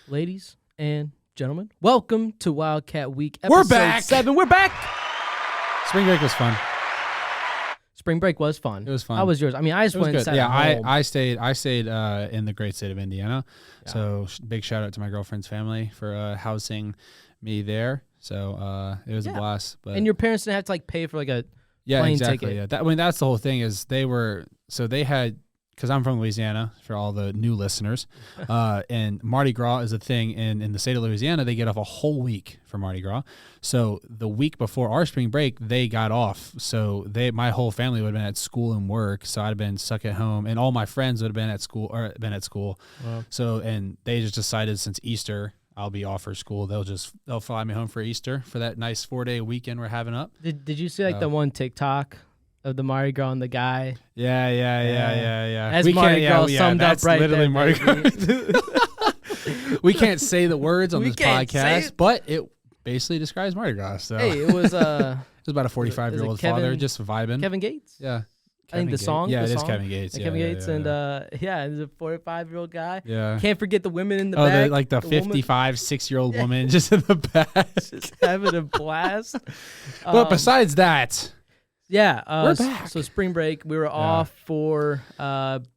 Ladies and gentlemen, welcome to Wildcat Week We're episode back. 7. We're back. Spring break was fun. Spring break was fun. It was fun. How was yours? I mean, I just It was went and good. sat Yeah, at home. I stayed in the great state of Indiana. Yeah. So big shout out to my girlfriend's family for housing me there. So it was a blast. But And your parents didn't have to like pay for like a plane exactly. ticket. Yeah, that's the whole thing. Is they had. Because I'm from Louisiana, for all the new listeners, and Mardi Gras is a thing. And in the state of Louisiana, they get off a whole week for Mardi Gras. So the week before our spring break, they got off. So my whole family would have been at school and work. So I'd have been stuck at home, and all my friends would have been at school. Wow. So and they just decided since Easter I'll be off for school, they'll fly me home for Easter for that nice 4-day weekend we're having up. Did you see like the one TikTok of the Mardi Gras and the guy? Yeah. That's Mardi Gras summed up that's right literally there, Mardi Gras. We can't say the words on this podcast, but it basically describes Mardi Gras. So. Hey, it was it was about a 45-year-old father just vibing. Kevin Gates? Yeah. I think the song. Yeah, the it is song. Kevin Gates. Kevin Gates and he's a 45-year-old guy. Yeah. Can't forget the women in the back. The 55, 6-year-old woman just in the back. Just having a blast. But besides that, we're back. So spring break, we were off for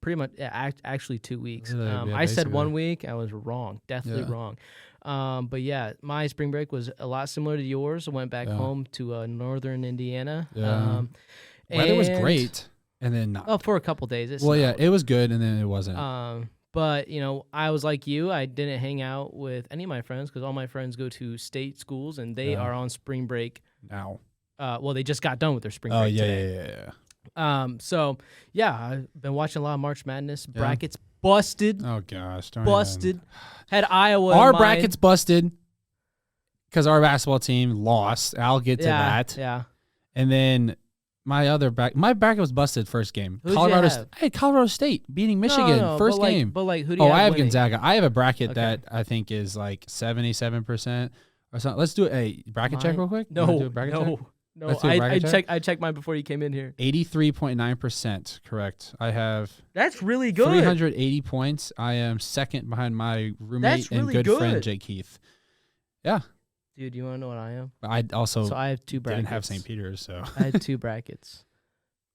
pretty much actually 2 weeks. I said 1 week. I was wrong. Definitely wrong. But yeah, my spring break was a lot similar to yours. I went back home to northern Indiana. Yeah. Weather was great. And then not. Oh, for a couple days. It was good, and then it wasn't. But, I was like you. I didn't hang out with any of my friends because all my friends go to state schools, and they are on spring break now. Well, they just got done with their spring break today. So, I've been watching a lot of March Madness. Brackets busted. Oh, gosh. Busted. Had Iowa Our in mind. brackets busted because our basketball team lost. I'll get to that. Yeah. And then my bracket was busted first game. Who'd Colorado you have? I had Colorado State beating Michigan first game. But who do you have I have winning? Gonzaga. I have a bracket that I think is like 77% or something. Let's do a bracket check real quick. No. Let's do a bracket check? I checked mine before you came in here. 83.9% correct. I have That's really good. 380 points. I am second behind my roommate and good friend Jake Heath. Yeah. Dude, you want to know what I am? I also I have two brackets. didn't have St. Peter's, so I had two brackets.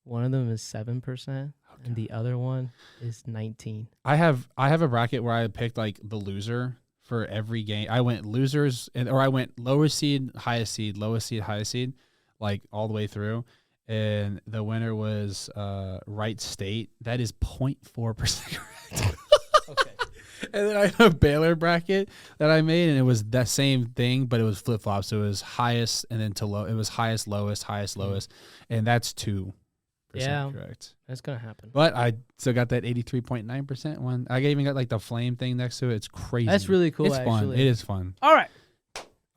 One of them is 7%, and the other one is 19. I have a bracket where I picked like the loser for every game. I went losers, or I went lowest seed, highest seed, lowest seed, highest seed, like all the way through. And the winner was Wright State. That is 0.4% correct. Okay. And then I have a Baylor bracket that I made, and it was that same thing, but it was flip flop. So it was highest and then to low. It was highest, lowest, and that's 2% correct. That's gonna happen. But I still got that 83.9% one. I even got like the flame thing next to it. It's crazy. That's really cool. It's fun. It is fun.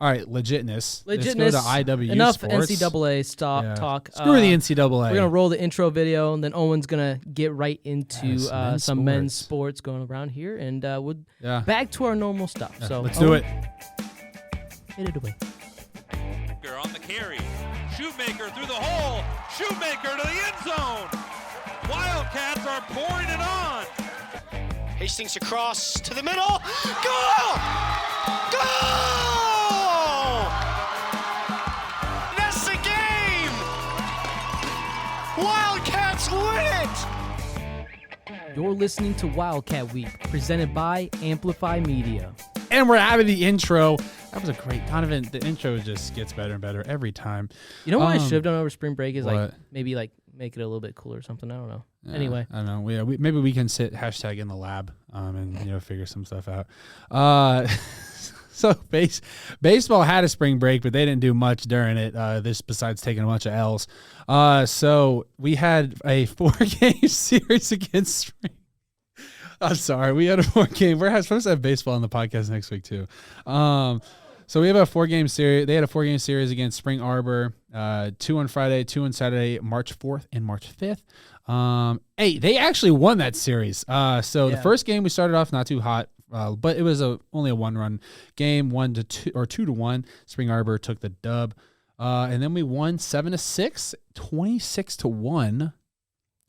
All right, legitness. Let's go to IW Enough Sports. NCAA talk. Screw the NCAA. We're gonna roll the intro video, and then Owen's gonna get right into some men's sports going around here, and we'll back to our normal stuff. So let's do it. Hit it away. On the carry, Shoemaker through the hole, Shoemaker to the end zone. Wildcats are pouring it on. Hastings across to the middle. Goal! Goal! That's the game! Wildcats win it! You're listening to Wildcat Week, presented by Amplify Media. And we're having the intro. That was a great Donovan. The intro just gets better and better every time. You know what I should have done over spring break is what? maybe make it a little bit cooler or something. I don't know. Anyway, I don't know. Maybe we can sit hashtag in the lab and figure some stuff out. So baseball had a spring break, but they didn't do much during it. This besides taking a bunch of L's. So we had a 4-game series against spring. I'm sorry. We had a 4-game. We're supposed to have baseball on the podcast next week too. So we have a 4-game series. They had a 4-game series against Spring Arbor. 2 on Friday, 2 on Saturday, March 4th and March 5th. They actually won that series. The first game we started off not too hot, but it was only a 1-run game, 1-2 or 2-1. Spring Arbor took the dub, and then we won 7-6, 26-1.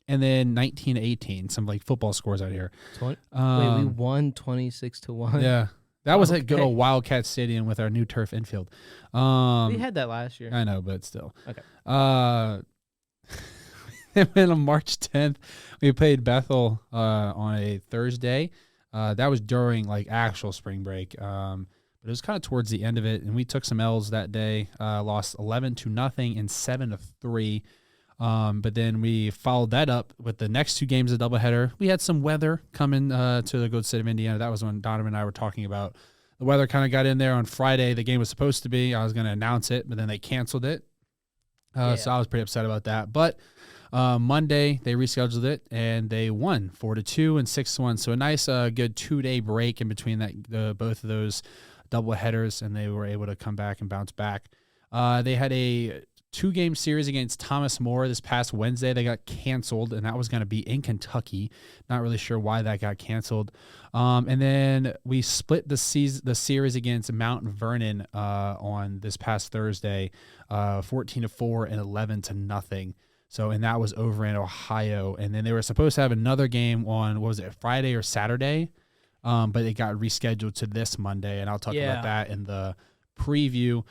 And then 19-18, some like football scores out here. Wait, we won 26-1. Yeah, That was at good old Wildcat Stadium with our new turf infield. We had that last year. I know, but still. Okay. Then on March 10th, we played Bethel on a Thursday. That was during like actual spring break. But it was kind of towards the end of it, and we took some L's that day. Lost 11-0 and 7-3. But then we followed that up with the next 2 games of doubleheader. We had some weather coming to the good state of Indiana. That was when Donovan and I were talking about the weather. Kind of got in there on Friday. The game was supposed to be. I was going to announce it, but then they canceled it. So I was pretty upset about that. But Monday they rescheduled it and they won 4-2 and 6-1. So a nice, good 2-day break in between that both of those double headers, and they were able to come back and bounce back. They had a 2-game series against Thomas More this past Wednesday. They got canceled, and that was going to be in Kentucky. Not really sure why that got canceled. And then we split the series against Mount Vernon on this past Thursday, 14-4 and 11-0. So, and that was over in Ohio. And then they were supposed to have another game on, what was it, Friday or Saturday? But it got rescheduled to this Monday, and I'll talk about that in the preview.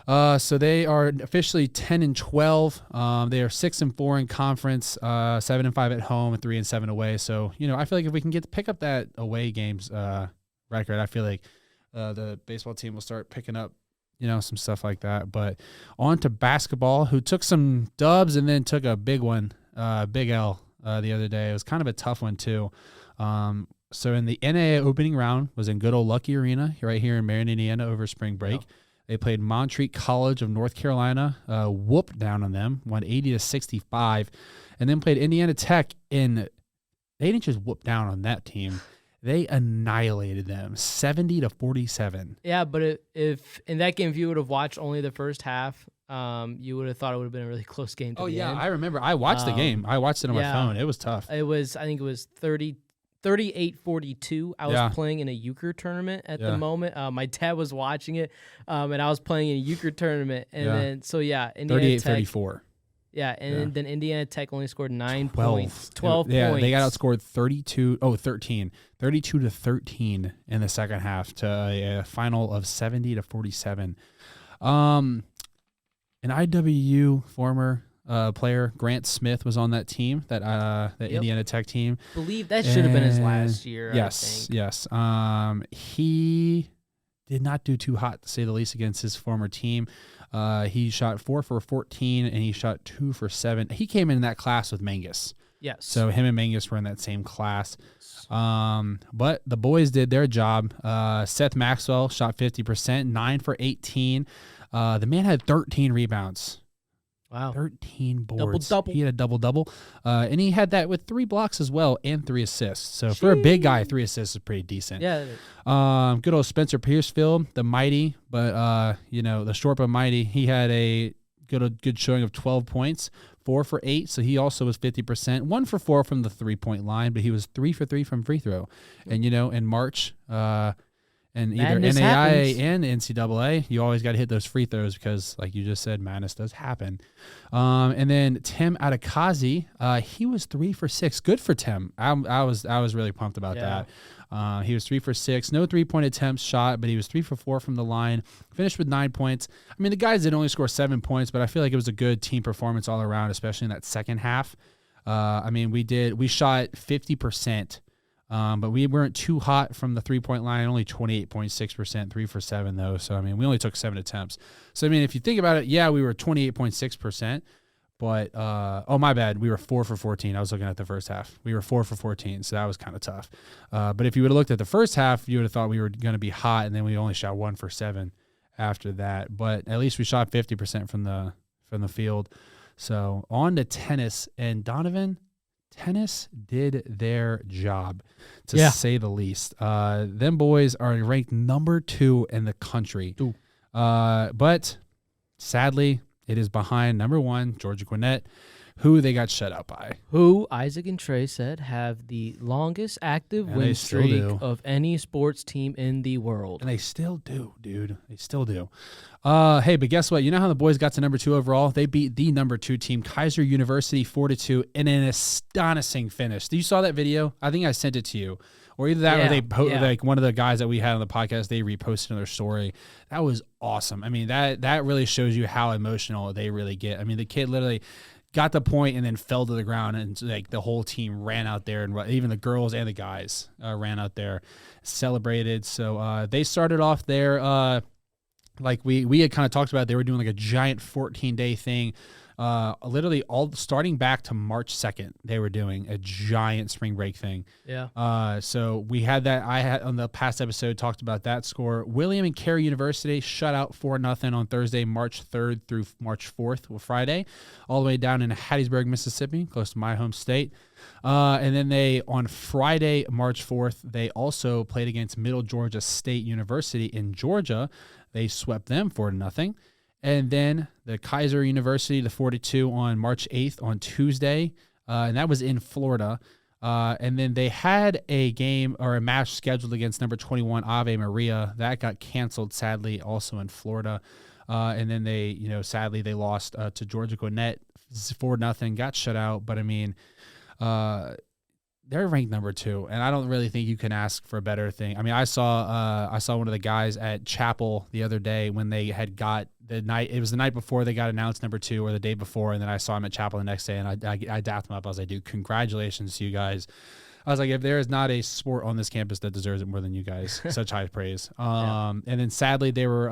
So they are officially 10-12. They are 6-4 in conference, 7-5 at home, and 3-7 away. So, I feel like if we can pick up that away games record, I feel like the baseball team will start picking up, some stuff like that. But on to basketball, who took some dubs and then took a big one, big L the other day. It was kind of a tough one too. So in the NAIA opening round was in good old Lucky Arena right here in Marion, Indiana over spring break. Yep. They played Montreat College of North Carolina, whooped down on them, won 80-65, and then played Indiana Tech they didn't just whoop down on that team. They annihilated them 70-47. Yeah, but if in that game, if you would have watched only the first half, you would have thought it would have been a really close game. To the end. I remember. I watched the game. I watched it on my phone. It was tough. I think it was 38-42. I was playing in a euchre tournament at the moment. My dad was watching it, and I was playing in a euchre tournament. And then, Indiana 38-34. Yeah, and then Indiana Tech only scored 9 points. 12 points. Yeah, they got outscored 32-13 in the second half to a final of 70-47. An IWU former player, Grant Smith, was on that team, that Indiana Tech team. I believe that should have been his last year. Yes. He did not do too hot, to say the least, against his former team. He shot 4 for 14, and he shot 2 for 7. He came in that class with Mangus. Yes. So him and Mangus were in that same class. But the boys did their job. Seth Maxwell shot 50%, 9 for 18. The man had 13 rebounds. Wow. 13 boards. Double-double. He had a double-double. And he had that with 3 blocks as well and 3 assists. So for a big guy, 3 assists is pretty decent. Yeah. Good old Spencer Piercefield, the mighty, but the short but mighty, he had a good showing of 12 points, 4 for 8. So he also was 50%, 1 for 4 from the 3-point line, but he was 3 for 3 from free throw. And in March, and either Madness NAIA happens. and NCAA, you always got to hit those free throws because, like you just said, madness does happen. And then Tim Adekazi, he was 3 for 6. Good for Tim. I was really pumped about that. He was 3 for 6. No 3-point attempts shot, but he was 3 for 4 from the line. Finished with 9 points. I mean, the guys did only score 7 points, but I feel like it was a good team performance all around, especially in that second half. We shot 50%. But we weren't too hot from the 3-point line, only 28.6%, 3 for 7 though. So, we only took 7 attempts. So, if you think about it, we were 28.6%, but, my bad. We were 4 for 14. I was looking at the first half. We were 4 for 14. So that was kind of tough. But if you would have looked at the first half, you would have thought we were going to be hot. And then we only shot 1 for 7 after that, but at least we shot 50% from the field. So on to tennis, and Donovan, tennis did their job, to say the least. Them boys are ranked number 2 in the country. But sadly, it is behind number 1, Georgia Gwinnett, who they got shut out by. Who Isaac and Trey said have the longest active win streak of any sports team in the world. And they still do, dude. They still do. Hey, but guess what? You know how the boys got to number 2 overall? They beat the number 2 team, Kaiser University, 4-2 in an astonishing finish. You saw that video? I think I sent it to you. or either that or they Yeah. like one of the guys that we had on the podcast, they reposted their story. That was awesome. I mean, that really shows you how emotional they really get. I mean, the kid literally got the point and then fell to the ground, and like the whole team ran out there, and even the girls and the guys ran out there, celebrated. So they started off there like we had kind of talked about. They were doing like a giant 14-day thing. Literally all starting back to March 2nd, they were doing a giant spring break thing. Yeah. So we had that. I had on the past episode talked about that score. William and Carey University shut out 4-0 on Thursday, March 3rd through March 4th, Friday, all the way down in Hattiesburg, Mississippi, close to my home state. And then they, on Friday, March 4th, they also played against Middle Georgia State University in Georgia. They swept them 4-0. And then the Kaiser University, the 42 on March 8th on Tuesday, and that was in Florida. And then they had a game or a match scheduled against number 21 Ave Maria. That got canceled, sadly, also in Florida. And then they, sadly, they lost to Georgia Gwinnett 4-0, got shut out. But I mean, they're ranked number 2, and I don't really think you can ask for a better thing. I mean, I saw one of the guys at Chapel the other day when they had got it was the night before they got announced number 2 or the day before, and then I saw him at Chapel the next day, and I dapped him up. I was like, dude, congratulations to you guys. I was like, if there is not a sport on this campus that deserves it more than you guys, such high praise. And then sadly, they were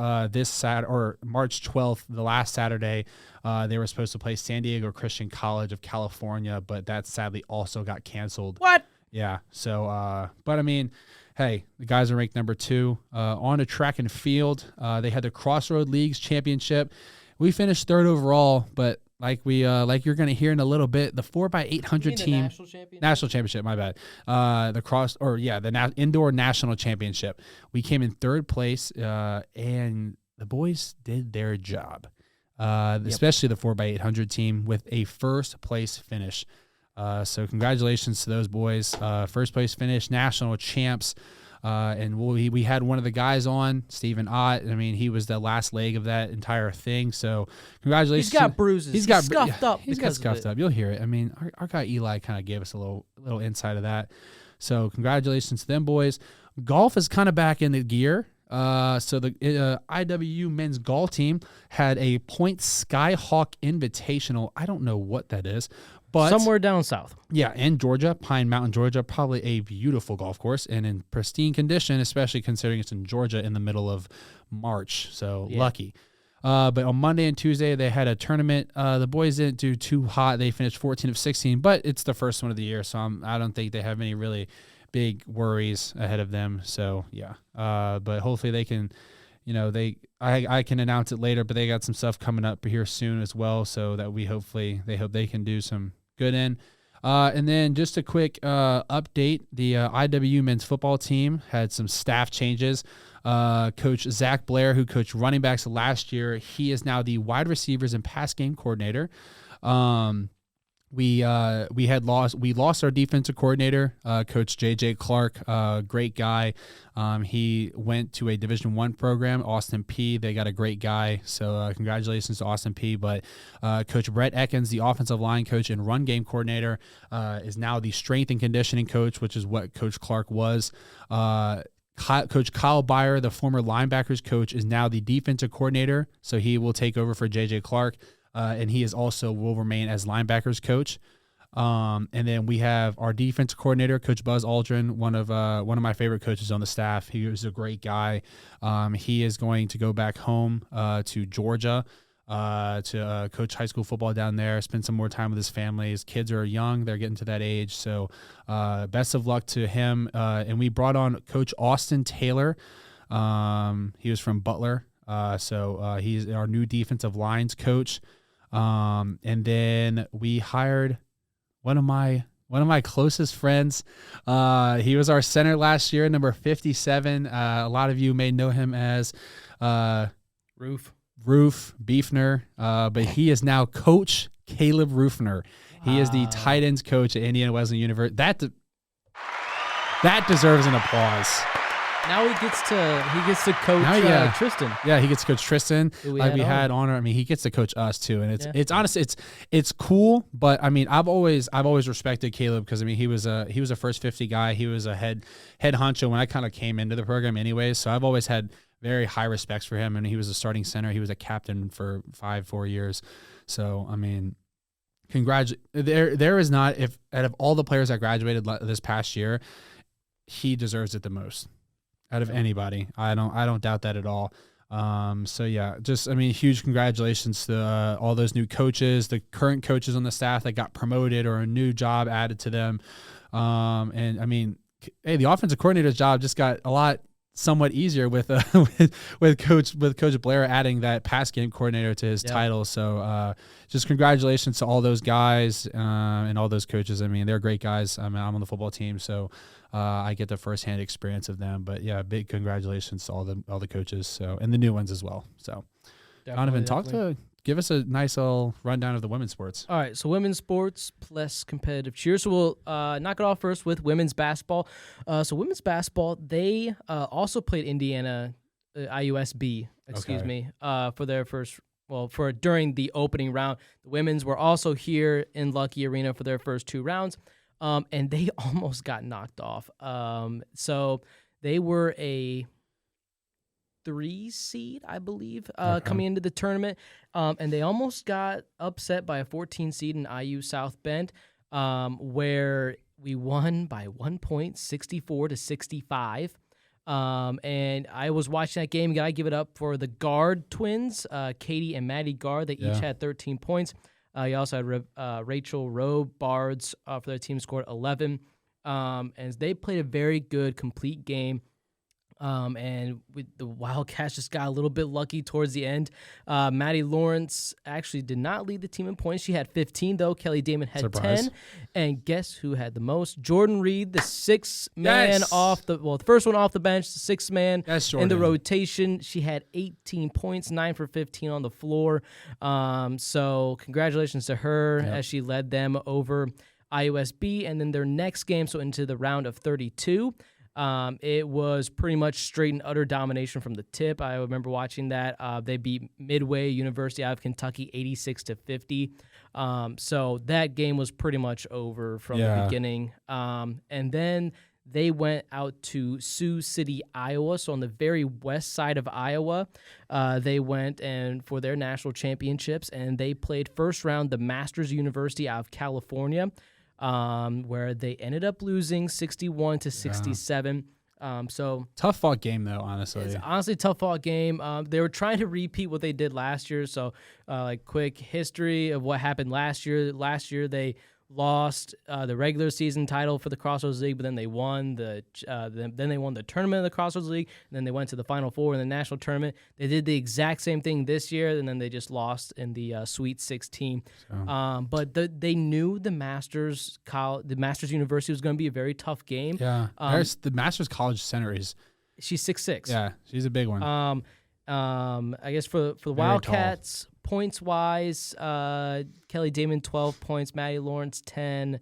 March 12th, the last Saturday, they were supposed to play San Diego Christian College of California, but that sadly also got canceled. What? Yeah. So, but I mean, hey, the guys are ranked number 2. On to track and field, they had the Crossroad Leagues Championship. We finished 3rd overall, but like you're going to hear in a little bit, the 4x800 team, national championship, my bad. The indoor national championship. We came in 3rd place, and the boys did their job. Especially the 4x800 team with a 1st place finish. So congratulations to those boys. 1st place finish, national champs. And we had one of the guys on, Stephen Ott. I mean, he was the last leg of that entire thing. So congratulations. He's got bruises. He's got scuffed up. He's got scuffed up. You'll hear it. I mean, our guy Eli kind of gave us a little insight of that. So congratulations to them boys. Golf is kind of back in the gear. So the IWU men's golf team had a Point Skyhawk Invitational. I don't know what that is. But somewhere down south. Yeah, in Georgia, Pine Mountain, Georgia, probably a beautiful golf course and in pristine condition, especially considering it's in Georgia in the middle of March. So lucky. But on Monday and Tuesday, they had a tournament. The boys didn't do too hot. They finished 14 of 16, but it's the first one of the year, so I don't think they have any really big worries ahead of them. So, yeah. But hopefully they can, I can announce it later, but they got some stuff coming up here soon as well, so that they hope they can do some good in. And then just a quick update. The IWU men's football team had some staff changes. Coach Zach Blair, who coached running backs last year, he is now the wide receivers and pass game coordinator. We lost our defensive coordinator, Coach JJ Clark, great guy. He went to a Division I program, Austin P. They got a great guy, so congratulations to Austin P. But Coach Brett Ekins, the offensive line coach and run game coordinator, is now the strength and conditioning coach, which is what Coach Clark was. Coach Kyle Byer, the former linebackers coach, is now the defensive coordinator, so he will take over for JJ Clark. And he will remain as linebackers coach. And then we have our defensive coordinator, Coach Buzz Aldrin, one of my favorite coaches on the staff. He was a great guy. He is going to go back home to Georgia to coach high school football down there, spend some more time with his family. His kids are young. They're getting to that age. So best of luck to him. And we brought on Coach Austin Taylor. He was from Butler. So he's our new defensive lines coach. And then we hired one of my closest friends. He was our center last year, number 57. A lot of you may know him as Roof Beefner, but he is now Coach Caleb Roofner. He is the tight ends coach at Indiana Wesleyan University. That deserves an applause. Now he gets to coach Tristan. Yeah, he gets to coach Tristan. We had honor. I mean, he gets to coach us too, and it's honestly it's cool. But I mean, I've always respected Caleb because I mean he was a first 50 guy. He was a head honcho when I kind of came into the program, anyways. So I've always had very high respects for him, and he was a starting center. He was a captain for 4 years. So I mean, there is not, if out of all the players that graduated this past year, he deserves it the most out of anybody. I don't doubt that at all. So yeah, just, I mean, huge congratulations to all those new coaches, the current coaches on the staff that got promoted or a new job added to them. And I mean, hey, the offensive coordinator's job just got a lot somewhat easier with Coach Blair adding that pass game coordinator to his title. So just congratulations to all those guys and all those coaches. I mean, they're great guys. I'm on the football team, so I get the firsthand experience of them. But yeah, big congratulations to all the coaches. So, and the new ones as well. So, Donovan, give us a nice little rundown of the women's sports. All right, so women's sports plus competitive cheer. So we'll knock it off first with women's basketball. So women's basketball, they also played Indiana IUSB, for their first. Well, during the opening round. The women's were also here in Lucky Arena for their first 2 rounds. And they almost got knocked off. So they were a 3 seed, I believe, coming into the tournament. And they almost got upset by a 14 seed in IU South Bend, where we won by 1 point, 64-65. And I was watching that game. Got to give it up for the guard twins, Katie and Maddie Guard. They each had 13 points. You also had Rachel Rowe-Bards for their team, scored 11. And they played a very good, complete game. And the Wildcats just got a little bit lucky towards the end. Maddie Lawrence actually did not lead the team in points. She had 15, though. Kelly Damon had 10. And guess who had the most? Jordan Reed, the 6th man the first one off the bench, the 6th man in the rotation. She had 18 points, 9 for 15 on the floor. So congratulations to her as she led them over IUSB. And then their next game, so into the round of 32, it was pretty much straight and utter domination from the tip. I remember watching that. They beat Midway University out of Kentucky 86-50. So that game was pretty much over from the beginning. And then they went out to Sioux City, Iowa. So on the very west side of Iowa, they went and for their national championships, and they played first round the Masters University out of California. Where they ended up losing 61-67. So tough fought game though, honestly. It's honestly a tough fought game. They were trying to repeat what they did last year. So, quick history of what happened last year. Last year they lost the regular season title for the Crossroads League, but then they won then they won the tournament of the Crossroads League, and then they went to the Final Four in the national tournament. They did the exact same thing this year, and then they just lost in the Sweet 16. But they knew the Masters University was going to be a very tough game. Yeah, the Masters College Center she's 6'6". Yeah, she's a big one. I guess for the Wildcats. Points wise, Kelly Damon 12 points, Maddie Lawrence 10,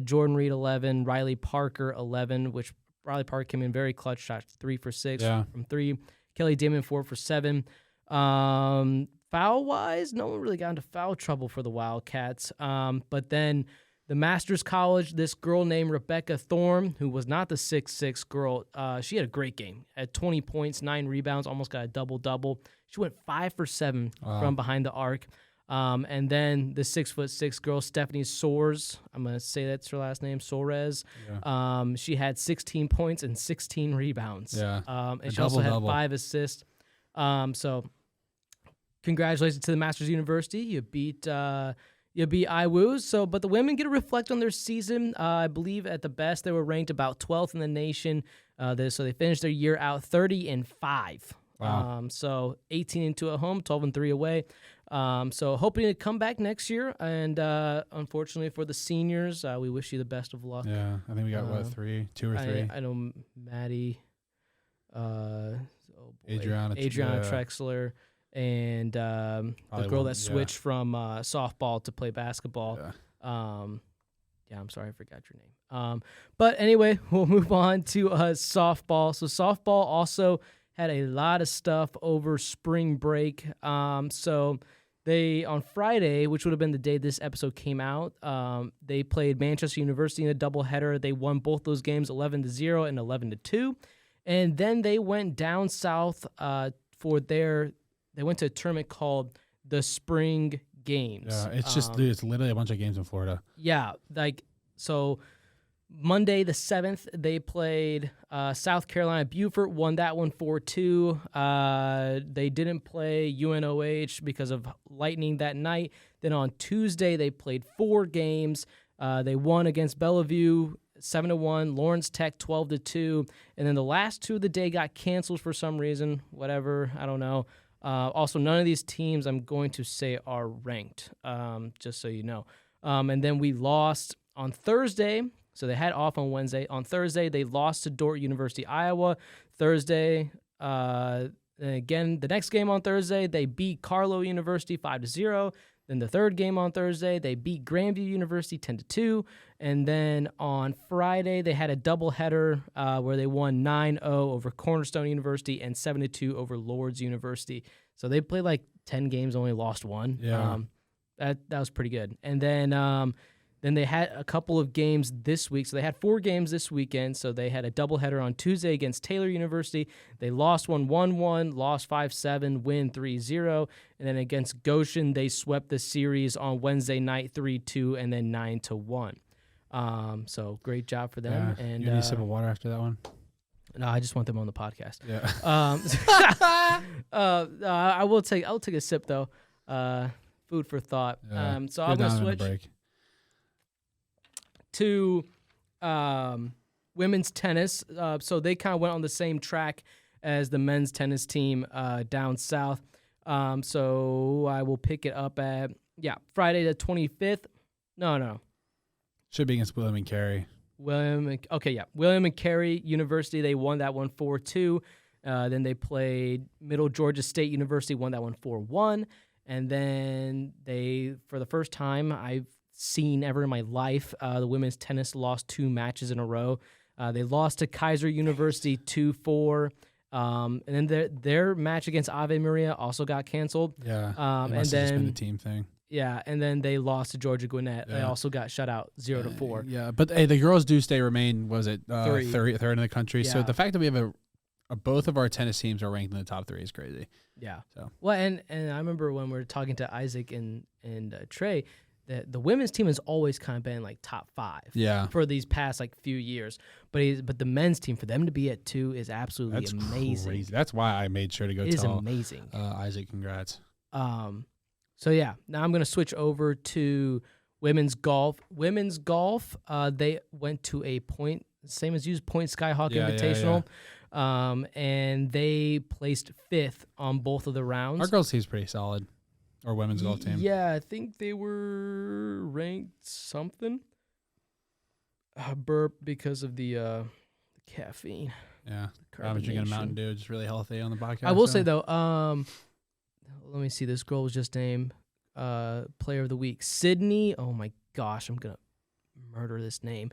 Jordan Reed 11, Riley Parker 11, which Riley Parker came in very clutch, shot 3 for 6 from 3. Kelly Damon 4 for 7. Foul wise, no one really got into foul trouble for the Wildcats. But then the Masters College, this girl named Rebecca Thorne, who was not the 6'6" girl, she had a great game. Had 20 points, 9 rebounds, almost got a double-double. She went 5 for 7 from behind the arc. And then the 6'6" girl, Stephanie Soares, I'm going to say that's her last name, Soares. Yeah. She had 16 points and 16 rebounds. Yeah. And she also had 5 assists. So congratulations to the Masters University. You beat IWU. But the women get to reflect on their season. I believe at the best they were ranked about 12th in the nation. So they finished their year out 30-5. Wow. So 18-2 at home, 12-3 away. So hoping to come back next year. And unfortunately for the seniors, we wish you the best of luck. Yeah, I think we got 2 or 3. I know Maddie, Adriana Trexler, and the girl that switched from softball to play basketball. Yeah, I'm sorry, I forgot your name. But anyway, we'll move on to softball. So softball also had a lot of stuff over spring break. So they, on Friday, which would have been the day this episode came out, they played Manchester University in a doubleheader. They won both those games 11-0 and 11-2. And then they went down south they went to a tournament called the Spring Games. Yeah, it's just it's literally a bunch of games in Florida. Yeah, so Monday the 7th, they played South Carolina. Beaufort won that one 4-2. They didn't play UNOH because of lightning that night. Then on Tuesday, they played 4 games. They won against Bellevue 7-1, Lawrence Tech 12-2, and then the last 2 of the day got canceled for some reason. Whatever, I don't know. Also, none of these teams I'm going to say are ranked, just so you know. And then we lost on Thursday. So they had off on Wednesday. On Thursday, they lost to Dordt University, Iowa. Thursday, and again, the next game on Thursday, they beat Carlow University 5-0. Then the third game on Thursday, they beat Grandview University 10-2. And then on Friday, they had a doubleheader where they won 9-0 over Cornerstone University and 7-2 over Lourdes University. So they played like 10 games, only lost 1. Yeah. That was pretty good. And then they had a couple of games this week. So they had 4 games this weekend. So they had a doubleheader on Tuesday against Taylor University. They lost 1-1, lost 5-7, win 3-0. And then against Goshen, they swept the series on Wednesday night 3-2 and then 9-1. So great job for them. Yeah. And you need a sip of water after that one? No, I just want them on the podcast. Yeah. I'll take a sip though. Food for thought. Yeah. So I'm gonna switch break. To women's tennis. So they kind of went on the same track as the men's tennis team down south. So I will pick it up at, Friday the 25th. No. Should be against William and Carey. William and Carey University, they won that one 4-2. Then they played Middle Georgia State University, won that one 4-1. And then they, for the first time I've seen ever in my life, the women's tennis lost 2 matches in a row. They lost to Kaiser University 2-4. And then their match against Ave Maria also got canceled. Yeah. And then just been a team thing. Yeah, and then they lost to Georgia Gwinnett. Yeah. They also got shut out 0-4. Yeah, but hey, the girls do remain. Was it third in the country? Yeah. So the fact that we have both of our tennis teams are ranked in the top 3 is crazy. Yeah. So well, and I remember when we were talking to Isaac and Trey, that the women's team has always kind of been like top 5. Yeah. For these past like few years, but the men's team, for them to be at 2 is absolutely amazing. Crazy. That's why I made sure to go. It is amazing. Isaac, congrats. So yeah, now I'm gonna switch over to women's golf. Women's golf, they went to a same as you, Point Skyhawk Invitational. Yeah. And they placed 5th on both of the rounds. Our girls team's pretty solid. Our women's golf team. Yeah, I think they were ranked something. Burp because of the caffeine. Yeah, I'm drinking a Mountain Dew, just really healthy on the podcast. I will say though, let me see. This girl was just named Player of the Week, Sydney. Oh my gosh, I'm gonna murder this name.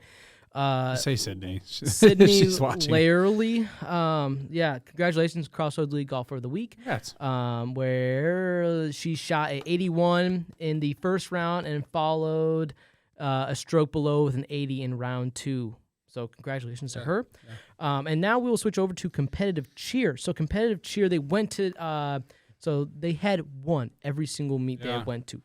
Say Sydney. Sydney She's watching. Lairley. Congratulations, Crossroads League Golfer of the Week. Congrats. Where she shot a 81 in the first round and followed a stroke below with an 80 in round 2. So congratulations to her. Yeah. And now we will switch over to competitive cheer. So competitive cheer, they went to. So they had won every single meet they went to.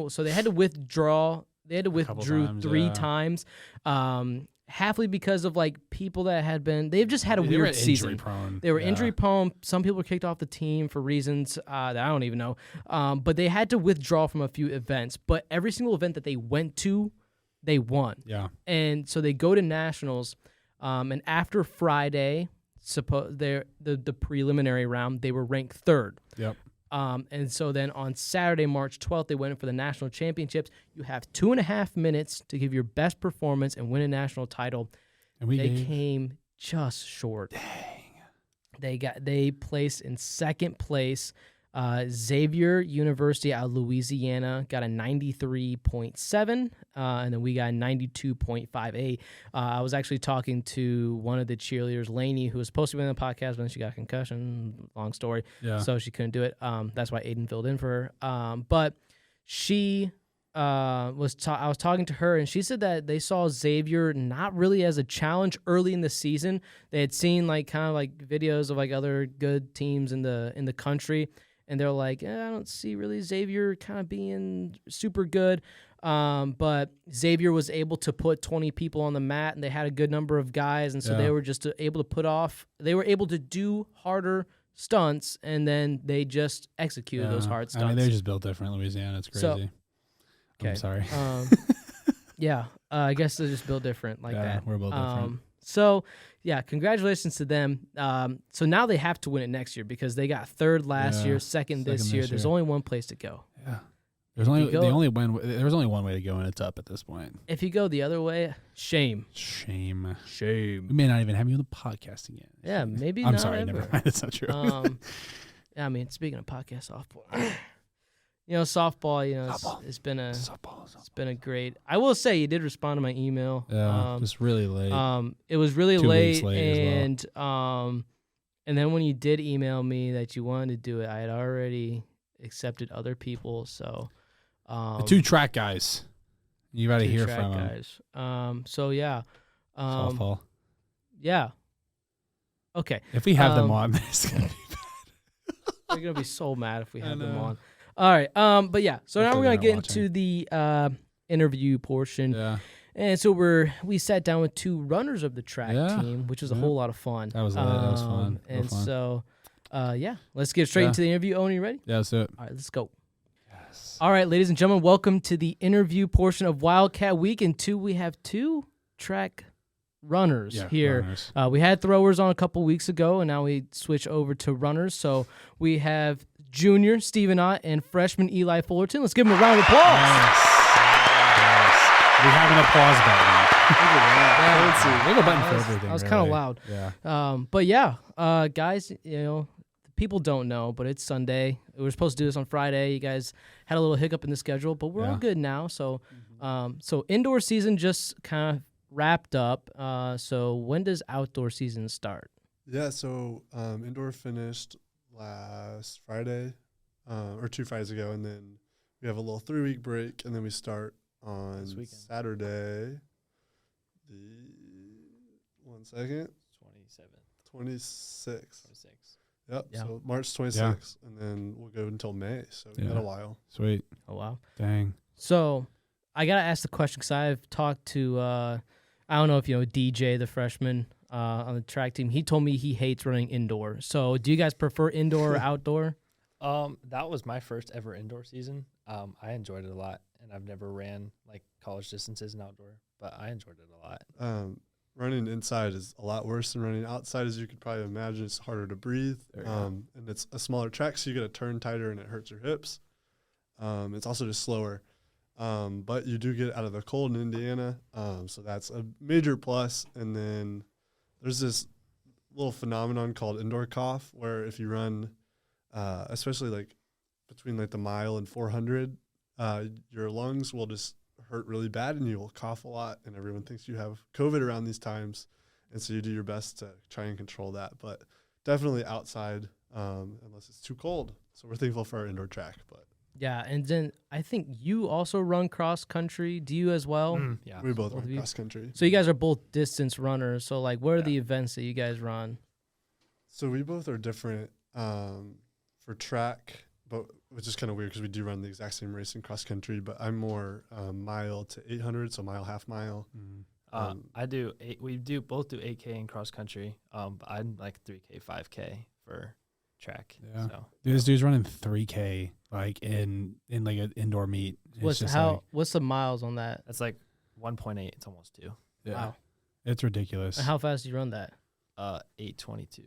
So they had to withdraw. They had to withdraw 3 times. Halfly because of like people that had been, they've just had a weird season. They were injury prone. Some people were kicked off the team for reasons that I don't even know. But they had to withdraw from a few events. But every single event that they went to, they won. Yeah. And so they go to nationals. And after Friday, the preliminary round, they were ranked 3rd. Yep. And so then on Saturday, March 12th, they went in for the national championships. You have 2.5 minutes to give your best performance and win a national title. And they came just short. Dang. They placed in 2nd place. Xavier University out of Louisiana got a 93.7, and then we got a 92.58. I was actually talking to one of the cheerleaders, Lainey, who was supposed to be on the podcast, but then she got a concussion. Long story. Yeah. So she couldn't do it. That's why Aiden filled in for her. But she I was talking to her, and she said that they saw Xavier not really as a challenge early in the season. They had seen like kind of like videos of like other good teams in the country. And they're like, I don't see really Xavier kind of being super good. But Xavier was able to put 20 people on the mat, and they had a good number of guys. And so they were just able to they were able to do harder stunts, and then they just executed those hard stunts. I mean, they're just built different, Louisiana. It's crazy. So, okay. I'm sorry. I guess they're just built different like that. We're built different. So, yeah, congratulations to them. So now they have to win it next year because they got third last year, second this year. There's only one place to go. Yeah. There's only one way to go, and it's up at this point. If you go the other way, shame. We may not even have you on the podcast again. Yeah, maybe I'm not sorry, ever. never mind. It's not true. Yeah, I mean, speaking of podcast softball, softball, it's been a great. I will say you did respond to my email. Yeah, just really late. It was really 2 late, weeks late and then when you did email me that you wanted to do it, I had already accepted other people. So, the 2 track guys, you got to hear from guys. So yeah, softball. Yeah. Okay. If we have them on, it's gonna be bad. They're gonna be so mad if we have them on. All right. But yeah. So now we're gonna get into the interview portion. Yeah. And so we sat down with 2 runners of the track team, which was a whole lot of fun. That was fun. And so, let's get straight into the interview. Owen, you ready? Yeah, that's it. All right, let's go. Yes. All right, ladies and gentlemen, welcome to the interview portion of Wildcat Week. And we have 2 track runners here. Runners. We had throwers on a couple weeks ago, and now we switch over to runners. So we have junior Steven Ott and freshman Eli Fullerton. Let's give them a round of applause. Nice. We have an applause button. We have a button for everything. That was kind of loud. Yeah. But yeah, guys, people don't know, but it's Sunday. We were supposed to do this on Friday. You guys had a little hiccup in the schedule, but we're all good now. So, so indoor season just kind of wrapped up. So when does outdoor season start? Yeah, so indoor finished last Friday, or 2 Fridays ago, and then we have a little 3-week break, and then we start on Saturday. 26. Yep. So March 26th, and then we'll go until May. So we got a while. Sweet. Oh wow. Dang. So I gotta ask the question because I've talked to I don't know if you know DJ, the freshman on the track team. He told me he hates running indoor. So do you guys prefer indoor or outdoor? That was my first ever indoor season. I enjoyed it a lot, and I've never ran like college distances in outdoor, but I enjoyed it a lot. Running inside is a lot worse than running outside, as you could probably imagine. It's harder to breathe, and it's a smaller track, so you got to turn tighter, and it hurts your hips. It's also just slower, but you do get out of the cold in Indiana, so that's a major plus. And then there's this little phenomenon called indoor cough, where if you run, especially like between like the mile and 400, your lungs will just hurt really bad, and you will cough a lot, and everyone thinks you have COVID around these times, and so you do your best to try and control that. But definitely outside, unless it's too cold. So we're thankful for our indoor track. But yeah, and then I think you also run cross country. Do you as well? Yeah, we both run cross country. So you guys are both distance runners. So like, what are the events that you guys run? So we both are different for track, but which is kind of weird because we do run the exact same race in cross country, but I'm more mile to 800, so mile, half mile. We both do 8K in cross country, but I'm like 3K, 5K for track. Yeah. So this dude's running 3K like in like an indoor meet. What's the miles on that? That's like 1.8. It's almost 2. Yeah. Wow. It's ridiculous. And how fast do you run that? 8:22.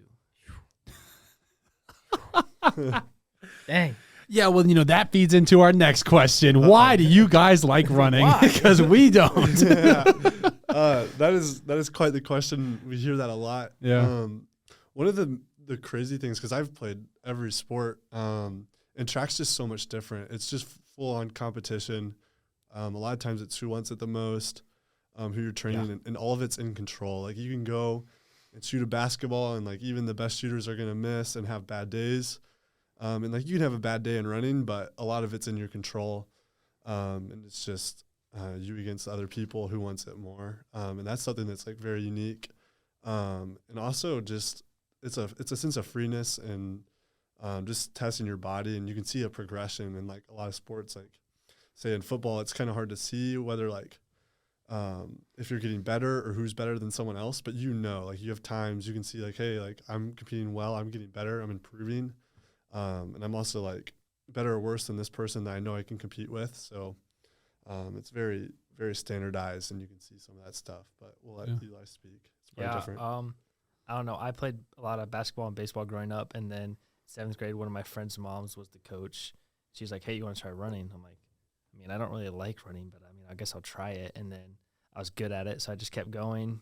Dang. Yeah, well, that feeds into our next question. Why do you guys like running? Because we don't. That is quite the question. We hear that a lot. Yeah. One of the crazy things, because I've played every sport, And track's just so much different. It's just full on competition. A lot of times it's who wants it the most, who you're training, and all of it's in control. Like you can go and shoot a basketball, and like even the best shooters are gonna miss and have bad days. And like you can have a bad day in running, but a lot of it's in your control. And it's just you against other people who wants it more. And that's something that's like very unique. And also just it's a sense of freeness and just testing your body, and you can see a progression in like a lot of sports. Like say in football, it's kind of hard to see whether like if you're getting better or who's better than someone else, but like you have times you can see like, hey, like I'm competing well, I'm getting better, I'm improving. And I'm also like better or worse than this person that I know I can compete with. So it's very, very standardized, and you can see some of that stuff, but we'll let Eli speak. It's very different. I don't know. I played a lot of basketball and baseball growing up, and then 7th grade, one of my friend's moms was the coach. She's like, hey, you want to try running? I'm like, I mean, I don't really like running, but I mean, I guess I'll try it. And then I was good at it, so I just kept going.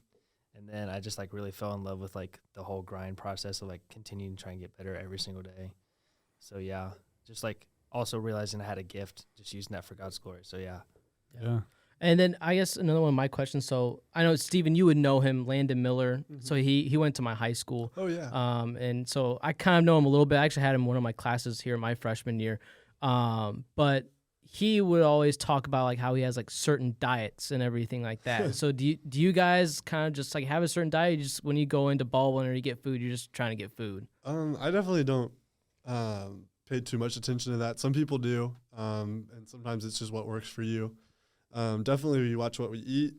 And then I just like really fell in love with like the whole grind process of like continuing to try and get better every single day. So yeah, just like also realizing I had a gift, just using that for God's glory. So yeah. And then I guess another one of my questions. So I know Steven, you would know him, Landon Miller. Mm-hmm. So he went to my high school. Oh yeah. And so I kind of know him a little bit. I actually had him in one of my classes here my freshman year. But he would always talk about like how he has like certain diets and everything like that. So do you guys kind of just like have a certain diet? You just when you go into Baldwin or you get food, you're just trying to get food? I definitely don't pay too much attention to that. Some people do, and sometimes it's just what works for you. Definitely we watch what we eat,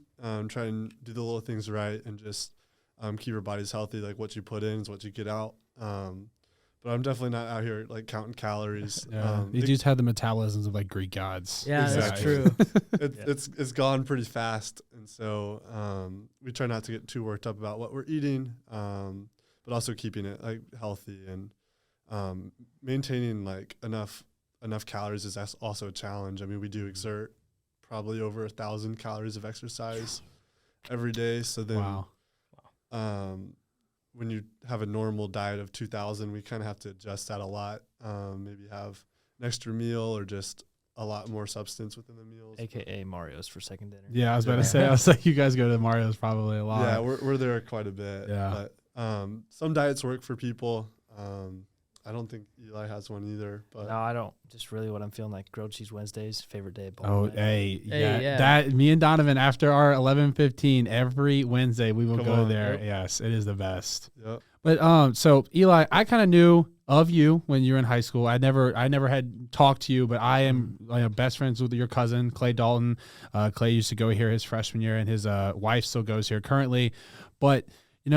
try and do the little things right, and just keep your bodies healthy. Like what you put in is what you get out. But I'm definitely not out here like counting calories. These dudes have the metabolisms of like Greek gods. Yeah, exactly. That's true. It's gone pretty fast, and so we try not to get too worked up about what we're eating, but also keeping it like healthy and maintaining like enough calories is also a challenge. I mean, we do exert probably over 1,000 calories of exercise every day. So then, when you have a normal diet of 2,000, we kind of have to adjust that a lot. Maybe have an extra meal or just a lot more substance within the meals. AKA Mario's for second dinner. Yeah, I was about to say. I was like, you guys go to Mario's probably a lot. Yeah, we're there quite a bit. Yeah, but some diets work for people. I don't think Eli has one either. But no, I don't. Just really what I'm feeling like. Grilled cheese Wednesdays, favorite day. Yeah. That me and Donovan after our 11:15 every Wednesday we will go there. Yep. Yes, it is the best. Yep. But so Eli, I kind of knew of you when you were in high school. I never had talked to you, but I am best friends with your cousin Clay Dalton. Clay used to go here his freshman year, and his wife still goes here currently. But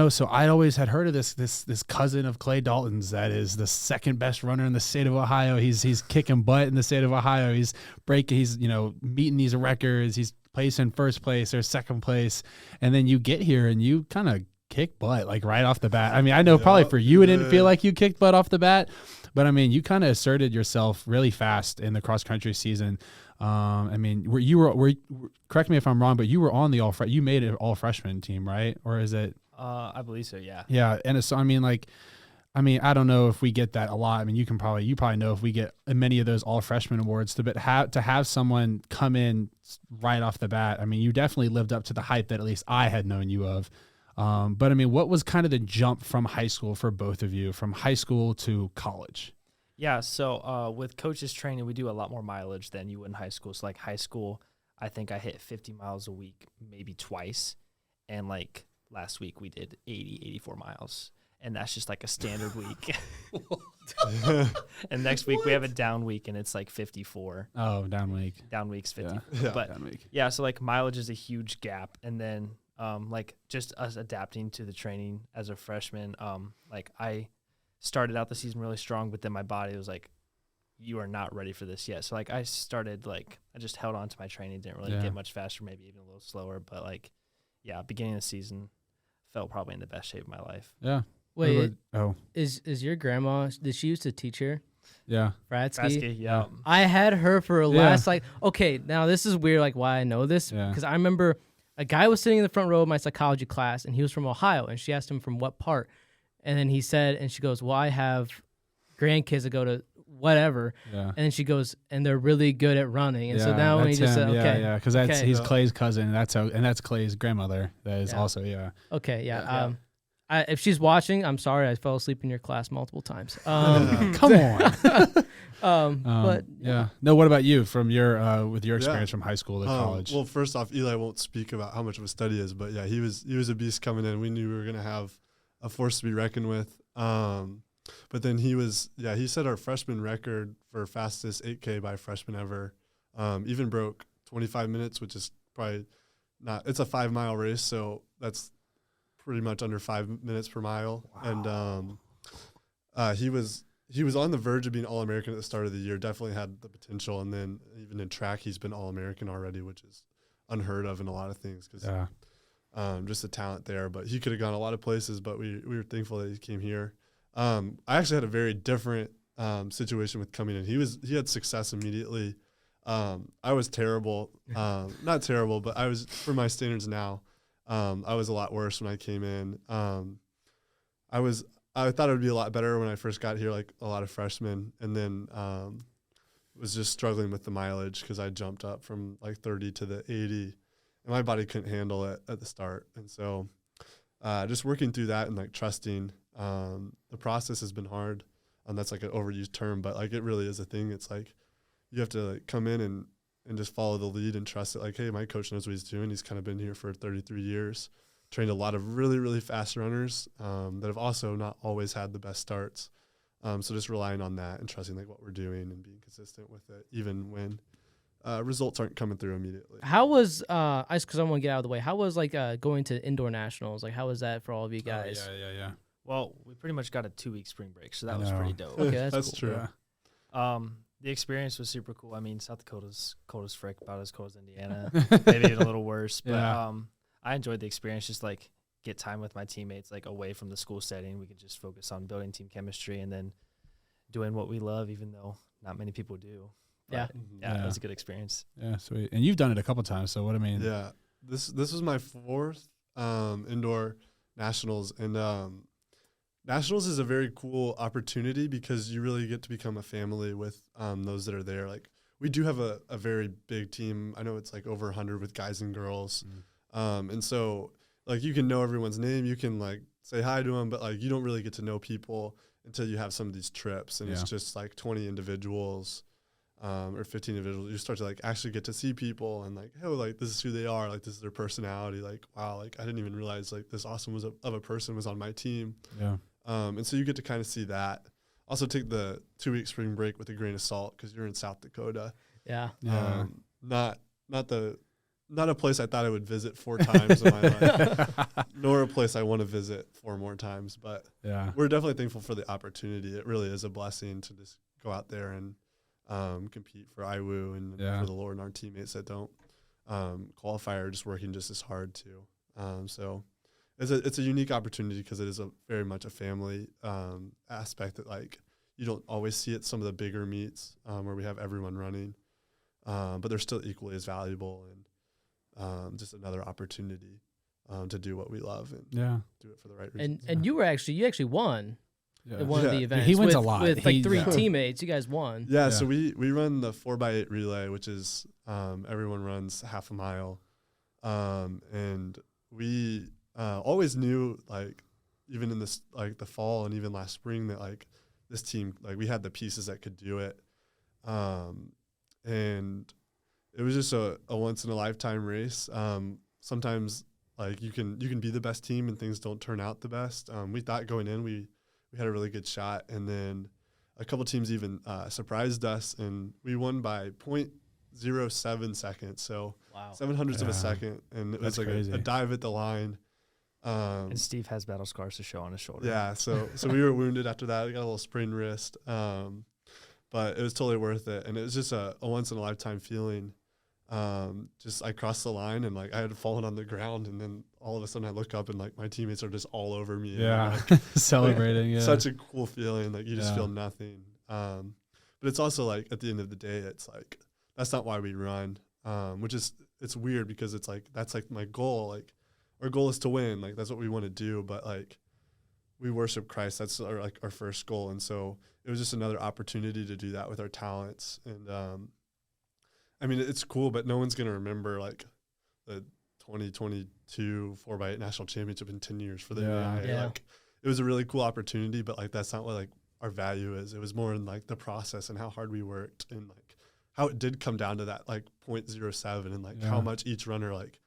so I always had heard of this cousin of Clay Dalton's that is the second best runner in the state of Ohio. He's kicking butt in the state of Ohio. He's meeting these records. He's placing first place or second place, and then you get here and you kind of kick butt like right off the bat. I mean, I know probably for you it didn't feel like you kicked butt off the bat, but I mean you kind of asserted yourself really fast in the cross country season. I mean, you were correct me if I'm wrong, but you were on the you made an all freshman team, right? Or is it? I believe so. Yeah. Yeah, and so I mean, I don't know if we get that a lot. I mean, you probably know if we get many of those all freshman awards. To have someone come in right off the bat. I mean, you definitely lived up to the hype that at least I had known you of. But I mean, what was kind of the jump from high school for both of you, from high school to college? Yeah. So with coaches training, we do a lot more mileage than you would in high school. So like high school, I think I hit 50 miles a week, maybe twice, and like. Last week we did 84 miles, and that's just like a standard week. And next week we have a down week, and it's like 54. Oh, down week. Down week's 50. Yeah. But down week. Yeah, so like mileage is a huge gap, and then like just us adapting to the training as a freshman. Like I started out the season really strong, but then my body was like, you are not ready for this yet. So like I just held on to my training, didn't really get much faster, maybe even a little slower, but like beginning of the season. Felt probably in the best shape of my life. Yeah. Wait. Is your grandma? Did she used to teach here? Yeah. Fratsky. Yeah. I had her for last okay. Now this is weird. Like why I know this because I remember a guy was sitting in the front row of my psychology class and he was from Ohio and she asked him from what part, and then he said and she goes, "Well, I have grandkids that go to whatever. Yeah. And then she goes, and they're really good at running. And so now when he just said, okay. Yeah, because he's Clay's cousin. That's Clay's grandmother. That is also, Okay, yeah. If she's watching, I'm sorry I fell asleep in your class multiple times. Come on. But no. What about you from your with your experience from high school to college? Well, first off, Eli won't speak about how much of a study is, but yeah, he was a beast coming in. We knew we were gonna have a force to be reckoned with. But then he set our freshman record for fastest 8K by a freshman ever. Even broke 25 minutes, which is probably not. It's a 5 mile race, so that's pretty much under 5 minutes per mile. Wow. And he was on the verge of being All-American at the start of the year. Definitely had the potential, and then even in track, he's been All-American already, which is unheard of in a lot of things because just the talent there. But he could have gone a lot of places, but we were thankful that he came here. I actually had a very different situation with coming in. He had success immediately. I was terrible, not terrible, but I was, for my standards now, I was a lot worse when I came in. I thought it would be a lot better when I first got here, like a lot of freshmen, and then was just struggling with the mileage because I jumped up from like 30 to the 80, and my body couldn't handle it at the start. And so just working through that and like trusting. The process has been hard, and that's like an overused term, but like it really is a thing. It's like you have to like come in and just follow the lead and trust it. Like, hey, my coach knows what he's doing. He's kind of been here for 33 years, trained a lot of really, really fast runners that have also not always had the best starts. So just relying on that and trusting like what we're doing and being consistent with it, even when results aren't coming through immediately. How was because I want to get out of the way. How was like going to indoor nationals? Like, how was that for all of you guys? Yeah. Well, we pretty much got a 2-week spring break, so that was pretty dope. Okay, that's cool. true. Yeah. The experience was super cool. I mean, South Dakota's cold as frick, about as cold as Indiana, maybe even a little worse. But I enjoyed the experience. Just like get time with my teammates, like away from the school setting. We could just focus on building team chemistry and then doing what we love, even though not many people do. But it was a good experience. Yeah, sweet. And you've done it a couple times, so what I mean? Yeah, this was my 4th indoor nationals, and nationals is a very cool opportunity because you really get to become a family with those that are there. Like we do have a very big team. I know it's like over 100 with guys and girls, and so like you can know everyone's name, you can like say hi to them, but like you don't really get to know people until you have some of these trips, and it's just like 20 individuals. Or 15 individuals, you start to like actually get to see people and like, oh, like this is who they are, like this is their personality, like wow, like I didn't even realize like this awesome of a person was on my team. Yeah. And so you get to kind of see that. Also take the 2-week spring break with a grain of salt because you're in South Dakota. Yeah. Not a place I thought I would visit 4 times in my life, nor a place I want to visit 4 more times. But we're definitely thankful for the opportunity. It really is a blessing to just go out there and compete for IWU and for the Lord and our teammates that don't qualify are just working just as hard too. So it's a unique opportunity because it is very much a family aspect that like you don't always see at some of the bigger meets where we have everyone running, but they're still equally as valuable and just another opportunity to do what we love and do it for the right reasons. And you actually won. Yeah. One of the events. He wins a lot. With like 3 teammates. You guys won. Yeah, so we run the 4x8 relay, which is everyone runs half a mile. And we always knew, like, even in this, like the fall and even last spring, that like this team, like we had the pieces that could do it. And it was just a once in a lifetime race. Sometimes like you can be the best team and things don't turn out the best. We thought going in, we had a really good shot, and then a couple teams even surprised us, and we won by 0.07 seconds, so 700ths of a second, and it was like a dive at the line. And Steve has battle scars to show on his shoulder. Yeah, so we were wounded after that. We got a little sprained wrist, but it was totally worth it, and it was just a once-in-a-lifetime feeling. Just I crossed the line and like I had fallen on the ground, and then all of a sudden I look up and like my teammates are just all over me. Yeah, and, like, celebrating. Like, such a cool feeling. Like you just feel nothing. But it's also like at the end of the day, it's like that's not why we run. Which is it's weird because it's like that's like my goal. Like our goal is to win. Like that's what we want to do. But like we worship Christ. That's our first goal. And so it was just another opportunity to do that with our talents. And I mean, it's cool, but no one's going to remember like the 2022 4x8 national championship in 10 years for the NAIA. Yeah. Like, it was a really cool opportunity, but like that's not what like our value is. It was more in like the process and how hard we worked and like how it did come down to that like 0.07 and like how much each runner like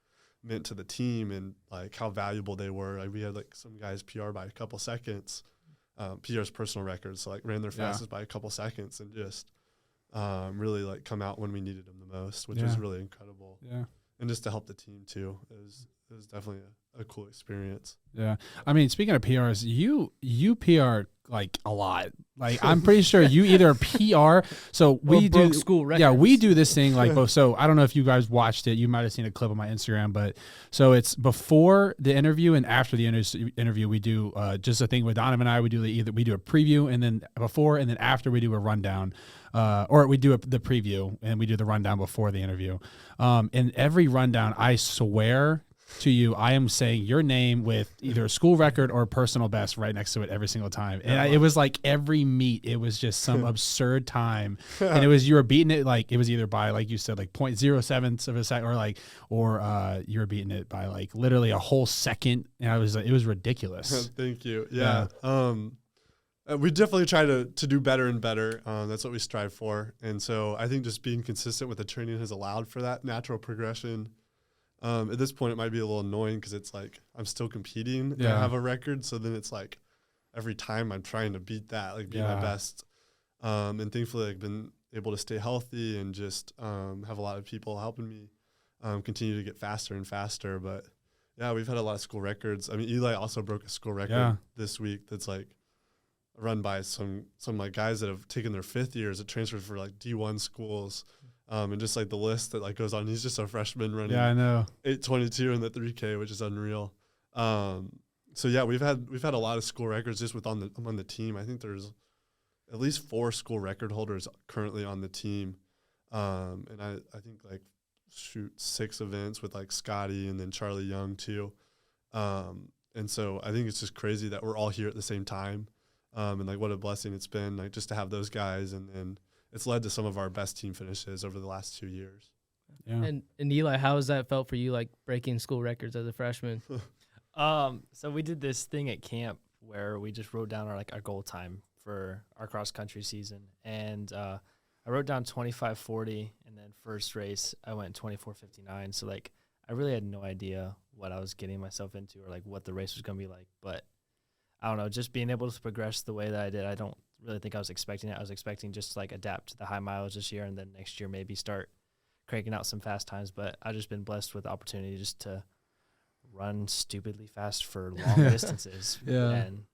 meant to the team and like how valuable they were. Like we had like some guys PR by a couple seconds, PR's personal records, so like ran their fastest by a couple seconds and just really like come out when we needed them the most, which was really incredible. Yeah, and just to help the team too, it was definitely a cool experience. Yeah, I mean, speaking of PRs, you PR like a lot. Like I'm pretty sure you either PR. So we do school records. Yeah, we do this thing like both. So I don't know if you guys watched it. You might have seen a clip on my Instagram, but so it's before the interview and after the interview. We do just a thing with Donovan and I. We do we do a preview and then before and then after we do a rundown. Or we do the preview and we do the rundown before the interview. And every rundown, I swear to you, I am saying your name with either a school record or a personal best right next to it every single time. And it was like every meet, it was just some absurd time. And you were beating it like it was either by, like you said, like 0.07 of a second or you were beating it by like literally a whole second. And it was ridiculous. Thank you. Yeah. We definitely try to do better and better. That's what we strive for. And so I think just being consistent with the training has allowed for that natural progression. At this point, it might be a little annoying because it's like I'm still competing and I have a record. So then it's like every time I'm trying to beat that, like be my best. And thankfully, I've been able to stay healthy and just have a lot of people helping me continue to get faster and faster. But yeah, we've had a lot of school records. I mean, Eli also broke a school record this week that's like run by some like guys that have taken their 5th years at transferred for like D1 schools. And just like the list that like goes on, he's just a freshman running 8:22 in the 3K, which is unreal. So yeah, we've had a lot of school records just among the team. I think there's at least 4 school record holders currently on the team. And I think like 6 events with like Scotty and then Charlie Young too. And so I think it's just crazy that we're all here at the same time. And like what a blessing it's been like just to have those guys and it's led to some of our best team finishes over the last 2 years. Yeah. And Eli, how has that felt for you, like breaking school records as a freshman? So we did this thing at camp where we just wrote down our goal time for our cross country season, and I wrote down 25:40, and then first race I went 24:59. So like I really had no idea what I was getting myself into or like what the race was gonna be like, but I don't know, just being able to progress the way that I did, I don't really think I was expecting it. I was expecting just to like adapt to the high mileage this year and then next year maybe start cranking out some fast times. But I've just been blessed with the opportunity just to run stupidly fast for long distances. And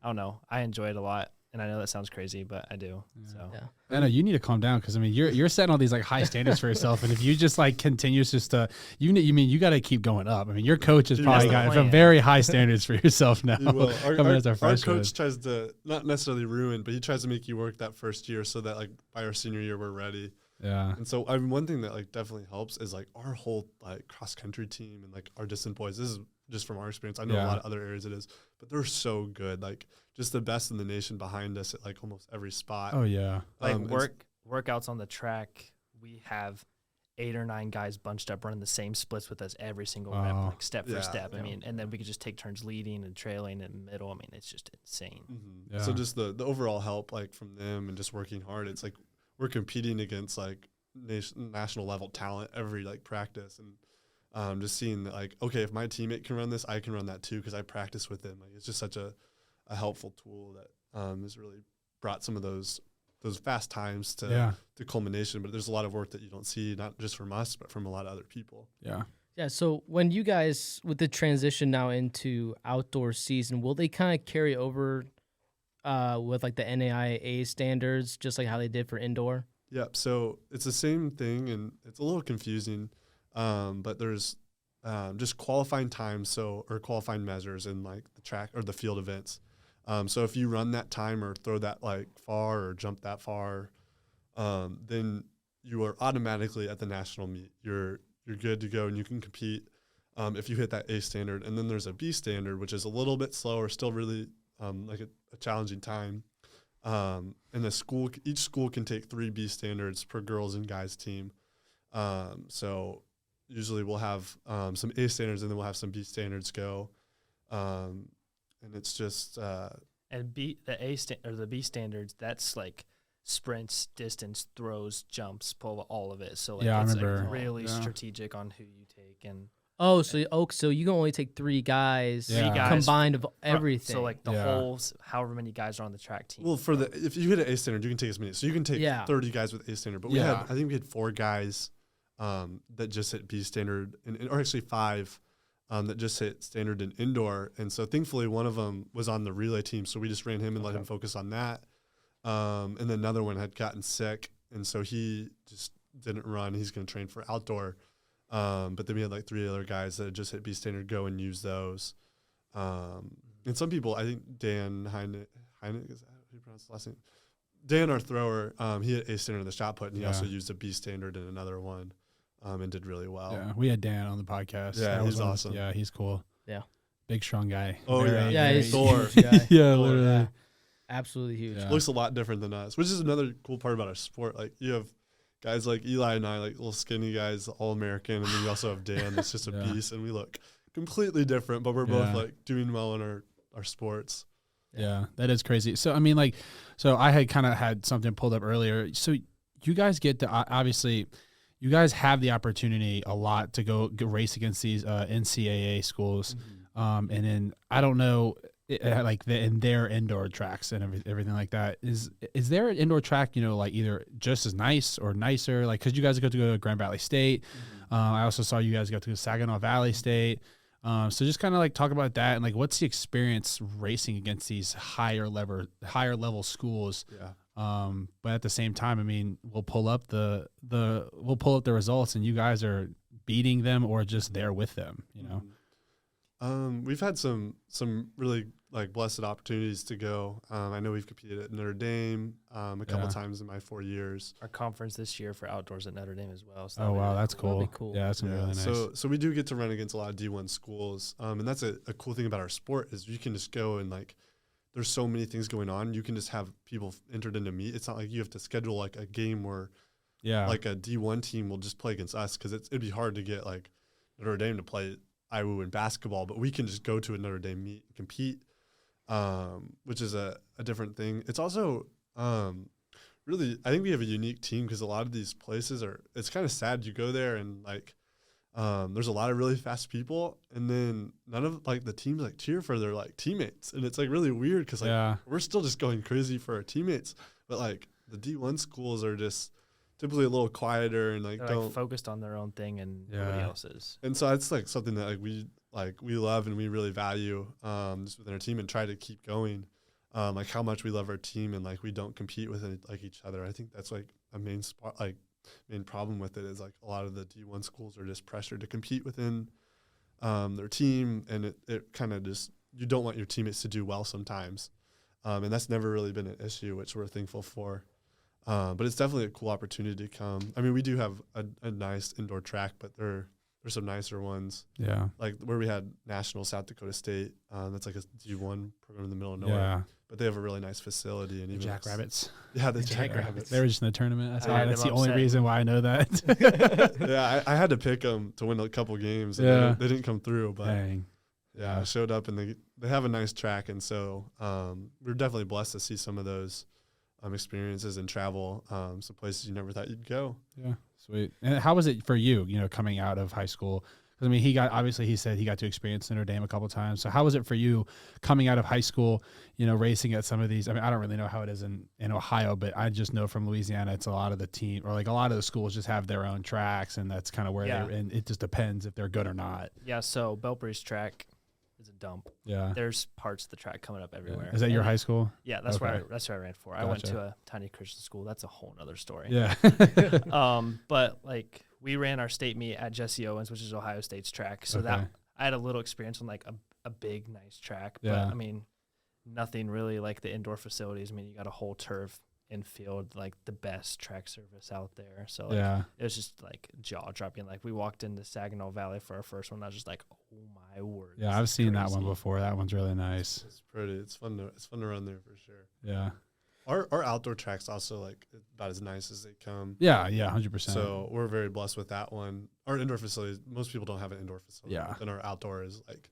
I don't know, I enjoy it a lot. And I know that sounds crazy, but I do. So I know you need to calm down because I mean you're setting all these like high standards for yourself, and if you just like continues just to you got to keep going up. I mean your coach has probably got some very high standards for yourself now. Our coach tries to not necessarily ruin, but he tries to make you work that first year so that like by our senior year we're ready. Yeah. And so I mean one thing that like definitely helps is like our whole like cross country team and like our distant boys. This is just from our experience. I know a lot of other areas it is, but they're so good. Like just the best in the nation behind us at like almost every spot. Oh yeah. Like workouts on the track, we have 8 or 9 guys bunched up running the same splits with us every single rep, like step for step. I mean, and then we could just take turns leading and trailing in the middle. I mean, it's just insane. Mm-hmm. Yeah. So just the overall help like from them and just working hard. It's like we're competing against like national level talent every like practice and just seeing that like, okay, if my teammate can run this, I can run that too because I practice with them. Like it's just such a helpful tool that has really brought some of those fast times to culmination. But there's a lot of work that you don't see, not just from us, but from a lot of other people. Yeah. Yeah. So when you guys, with the transition now into outdoor season, will they kind of carry over with like the NAIA standards, just like how they did for indoor? Yeah. So it's the same thing, and it's a little confusing, but there's just qualifying times, or qualifying measures in like the track or the field events. So if you run that time or throw that like far or jump that far, then you are automatically at the national meet. You're good to go and you can compete if you hit that A standard. And then there's a B standard, which is a little bit slower, still really like a challenging time. And each school can take 3 B standards per girls and guys team. So usually we'll have some A standards and then we'll have some B standards go. And it's just and the the B standards, that's like sprints, distance, throws, jumps, pull, all of it. So like I it's remember. like really strategic on who you take. And so you can only take 3 guys, combined of everything. So like the whole, however many guys are on the track team. well, if you hit an A standard, you can take as many. So you can take 30 guys with A standard. But I think we had 4 guys that just hit B standard, or actually 5 that just hit standard and indoor. And so thankfully one of them was on the relay team, so we just ran him and let him focus on that. And then another one had gotten sick, and so he just didn't run. He's going to train for outdoor. But then we had like 3 other guys that had just hit B standard go and use those. And some people, I think Dan Heineck, is that how you pronounce the last name? Dan, our thrower, he hit A standard in the shot put, and he also used a B standard in another one, and did really well. Yeah, we had Dan on the podcast. Yeah, he's awesome. Yeah, he's cool. Yeah. Big, strong guy. Oh, yeah. He's Thor. a huge guy. Yeah, literally. Yeah. Absolutely huge. Yeah. Looks a lot different than us, which is another cool part about our sport. Like, you have guys like Eli and I, like little skinny guys, All-American, and then you also have Dan that's just a beast, and we look completely different, but we're both like doing well in our sports. Yeah, that is crazy. So, I mean, like, so I had kind of had something pulled up earlier. So you guys get to, obviously, you guys have the opportunity a lot to go race against these NCAA schools. And then I don't know, in their indoor tracks and everything like that. Is there an indoor track, like either just as nice or nicer? Like, because you guys got to go to Grand Valley State. I also saw you guys got to go to Saginaw Valley State. So just kind of like talk about that and like what's the experience racing against these higher level schools. But at the same time, I mean, we'll pull up the results and you guys are beating them or just there with them, We've had some really like blessed opportunities to go. I know we've competed at Notre Dame a couple times in my 4 years. Our conference this year for outdoors at Notre Dame as well. So oh wow, that's cool. Cool. Yeah, that's really nice. So we do get to run against a lot of D1 schools, and that's a cool thing about our sport is you can just go and like there's so many things going on. You can just have people entered into meet. It's not like you have to schedule like a game where like a D1 team will just play against us because it'd be hard to get like Notre Dame to play IWU in basketball, but we can just go to a Notre Dame meet and compete, which is a different thing. It's also really, I think we have a unique team because a lot of these places it's kind of sad. You go there and like there's a lot of really fast people, and then none of like the teams like cheer for their like teammates, and it's like really weird because like we're still just going crazy for our teammates, but like the D1 schools are just typically a little quieter and like they're focused on their own thing and nobody else's. And so it's like something that we love and we really value just within our team and try to keep going. Like how much we love our team and like we don't compete with like each other. I think that's like a main problem with it is like a lot of the D1 schools are just pressured to compete within their team, and it kind of just you don't want your teammates to do well sometimes, and that's never really been an issue, which we're thankful for. But it's definitely a cool opportunity to come. I mean, we do have a nice indoor track, but there's some nicer ones. Yeah. Like where we had National South Dakota State. That's like a D1 program in the middle of nowhere. Yeah. But they have a really nice facility. And the Jackrabbits. Yeah, the Jackrabbits. They were just in the tournament. That's the only reason why I know that. Yeah, I had to pick them to win a couple games. And they didn't come through. But I showed up, and they have a nice track. And so we're definitely blessed to see some of those experiences and travel some places you never thought you'd go. Yeah, sweet. And how was it for you, coming out of high school? Because I mean, he said he got to experience Notre Dame a couple of times. So how was it for you coming out of high school, racing at some of these? I mean, I don't really know how it is in Ohio, but I just know from Louisiana, it's a lot of the team or like a lot of the schools just have their own tracks, and that's kind of where and it just depends if they're good or not. Yeah. So Belpres track is a dump. Yeah. There's parts of the track coming up everywhere. Is that your high school? Yeah, that's where I ran for. Gotcha. I went to a tiny Christian school. That's a whole nother story. Yeah. But like we ran our state meet at Jesse Owens, which is Ohio State's track. So that I had a little experience on like a big nice track. But I mean, nothing really like the indoor facilities. I mean, you got a whole turf infield, like the best track service out there. So like, it was just like jaw dropping. Like we walked into Saginaw Valley for our first one. I was just like, oh my my word. Yeah, this I've is seen that one crazy. before. That one's really nice. It's pretty. It's fun to run there for sure. Yeah. Our outdoor track's also like about as nice as they come. Yeah, 100%. So we're very blessed with that one. Our indoor facilities, most people don't have an indoor facility. Yeah. And our outdoor is like,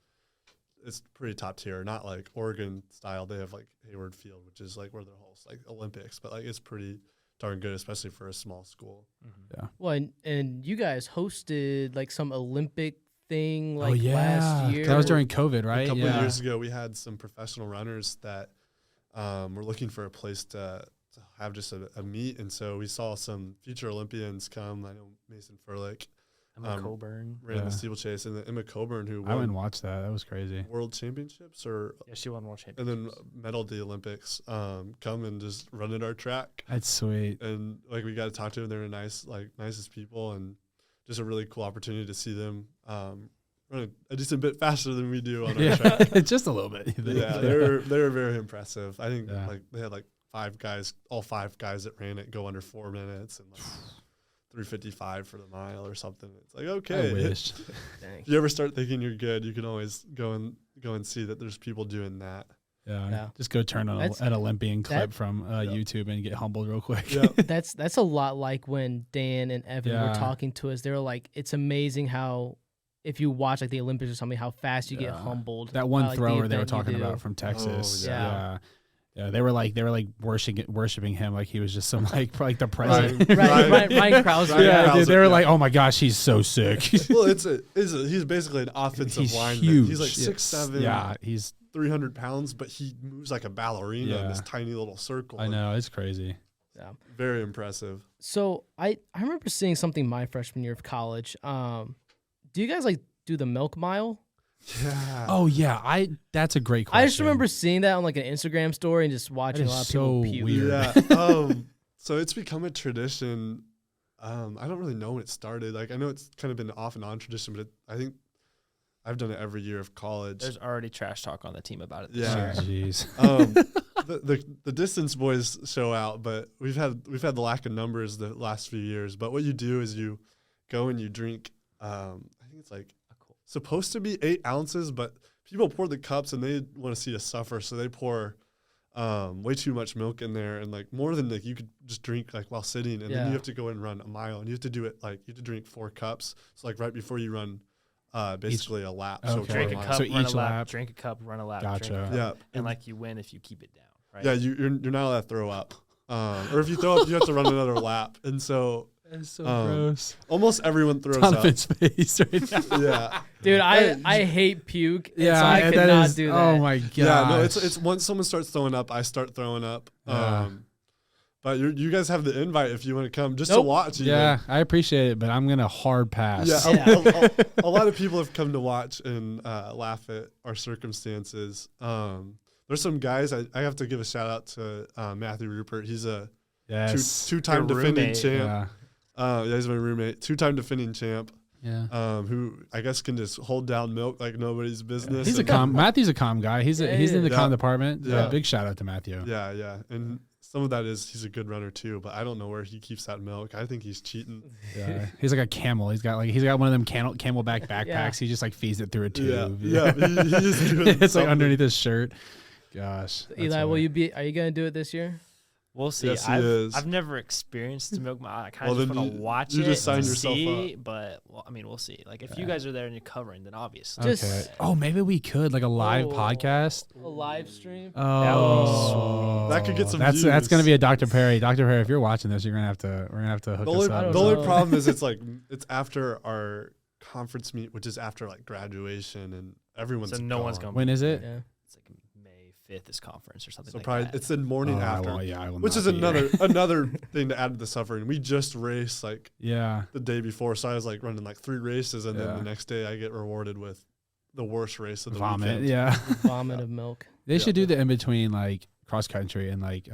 it's pretty top tier. Not like Oregon style. They have like Hayward Field, which is like where they're host like Olympics, but like it's pretty darn good, especially for a small school. Yeah. Well, and you guys hosted like some Olympic thing like oh yeah, last year. that was during COVID, right? A couple yeah. of years ago, we had some professional runners that were looking for a place to have just a meet, and so we saw some future Olympians come. I know Mason Furlick Emma Coburn. ran the steeplechase, and then Emma Coburn, who I went won and watched that. That was crazy. world championships Yeah, she won world and championships. then medaled the Olympics, come and just run at our track. That's sweet. And like we got to talk to them. They're nice, like nicest people, and just a really cool opportunity to see them run a decent bit faster than we do on our track. Just a little bit. Yeah, they were very impressive. I think Yeah. like they had like all five guys that ran it go under 4 minutes and like 3:55 for the mile or something. It's like, okay, I wish. Dang. if you ever start thinking you're good, you can always go and see that there's people doing that. Yeah. Just go turn on That's- an Olympian clip that- from YouTube and get humbled real quick. Yeah. That's a lot like when Dan and Evan were Yeah. talking to us. They were like, it's amazing how if you watch like the Olympics or something, how fast you get Yeah. humbled. That one by, like, the thrower they were event you talking do. about from Texas. Oh, yeah. Yeah, they were like worshiping him like he was just some like the president. Ryan Krause. Ryan Yeah, Krause, dude, they were yeah. like, "Oh my gosh, he's so sick." Well, he's basically an offensive he's lineman. huge. He's like 6'7", Yeah, he's. 300 pounds, but he moves like a ballerina in Yeah. this tiny little circle. I know, it's crazy. Yeah. Very impressive. So I remember seeing something my freshman year of college. Do you guys like do the milk mile? Yeah. Oh yeah, that's a great question. I just remember seing that on like an Instagram story and just watching That a lot of is people so puke. weird. Yeah. So it's become a tradition. I don't really know when it started. Like I know it's kind of been off and on tradition, but I think I've done it every year of college. There's already trash talk on the team about it this Yeah. year. Jeez. The distance boys show out, but we've had the lack of numbers the last few years. But what you do is you go and you drink. I think it's like supposed to be 8 ounces, but people pour the cups and they want to see us suffer, so they pour way too much milk in there, and like more than like you could just drink like while sitting, and then Yeah. you have to go and run a mile, and you have to do it like you have to drink 4 cups. So like right before you run, basically a lap. So Okay. for Drink a mile. cup, So run each a lap, lap- drink a cup, run a lap. Gotcha. Drink a cup. Yeah. And like you win if you keep it down, right? Yeah, you're not allowed to throw up. Or if you throw up, you have to run another lap. And so That's so gross. almost everyone throws up. Donovan's face right now. Yeah. Dude, I hate puke. And Yeah, so I and could that not is- do that. Oh my god. Yeah, no, it's once someone starts throwing up, I start throwing up. Yeah. But you guys have the invite if you want to come just to Nope. watch. Even. Yeah, I appreciate it, but I'm gonna hard pass. Yeah, a lot of people have come to watch and laugh at our circumstances. There's some guys I have to give a shout out to Matthew Rupert. He's a Yes. two-time Your defending roommate. champ. Yeah. Yeah, he's my roommate. 2-time defending champ. Yeah. Who I guess can just hold down milk like nobody's business. He's a And- Matthew's a calm guy. He's in the Yeah. calm department. Yeah. Yeah. Big shout out to Matthew. Yeah. And some of that is he's a good runner too, but I don't know where he keeps that milk. I think he's cheating. Yeah. He's like a camel. He's got one of them camelback backpacks. Yeah. He just like feeds it through a tube. Yeah. He is doing It's like something. underneath his shirt. Gosh. that's Eli, funny. are you gonna do it this year? We'll see. Yes, he is. I've never experienced the milk mile. I kind Well, of just then want to watch you it just sign to yourself see, but well, I mean, we'll see. Like if you guys are there and you're covering, then obviously. Okay. Just- Oh, maybe we could like a live Oh. podcast. A live stream? Oh, That could get some That's views. gonna be a Dr. Perry. Dr. Perry, if you're watching this, we're gonna have to hook The us up. only know. problem is it's after our conference meet, which is after like graduation, and everyone's So no one's gone. gonna. When is it? Yeah. It's like May 5th is conference or something. So like probably that. it's the morning after, I will which not is be here. another thing to add to the suffering. We just raced like Yeah. the day before, so I was like running like 3 races, and Yeah. then the next day I get rewarded with the worst race of the Vomit. weekend. Yeah. Vomit of milk. They should do the in between like cross country and like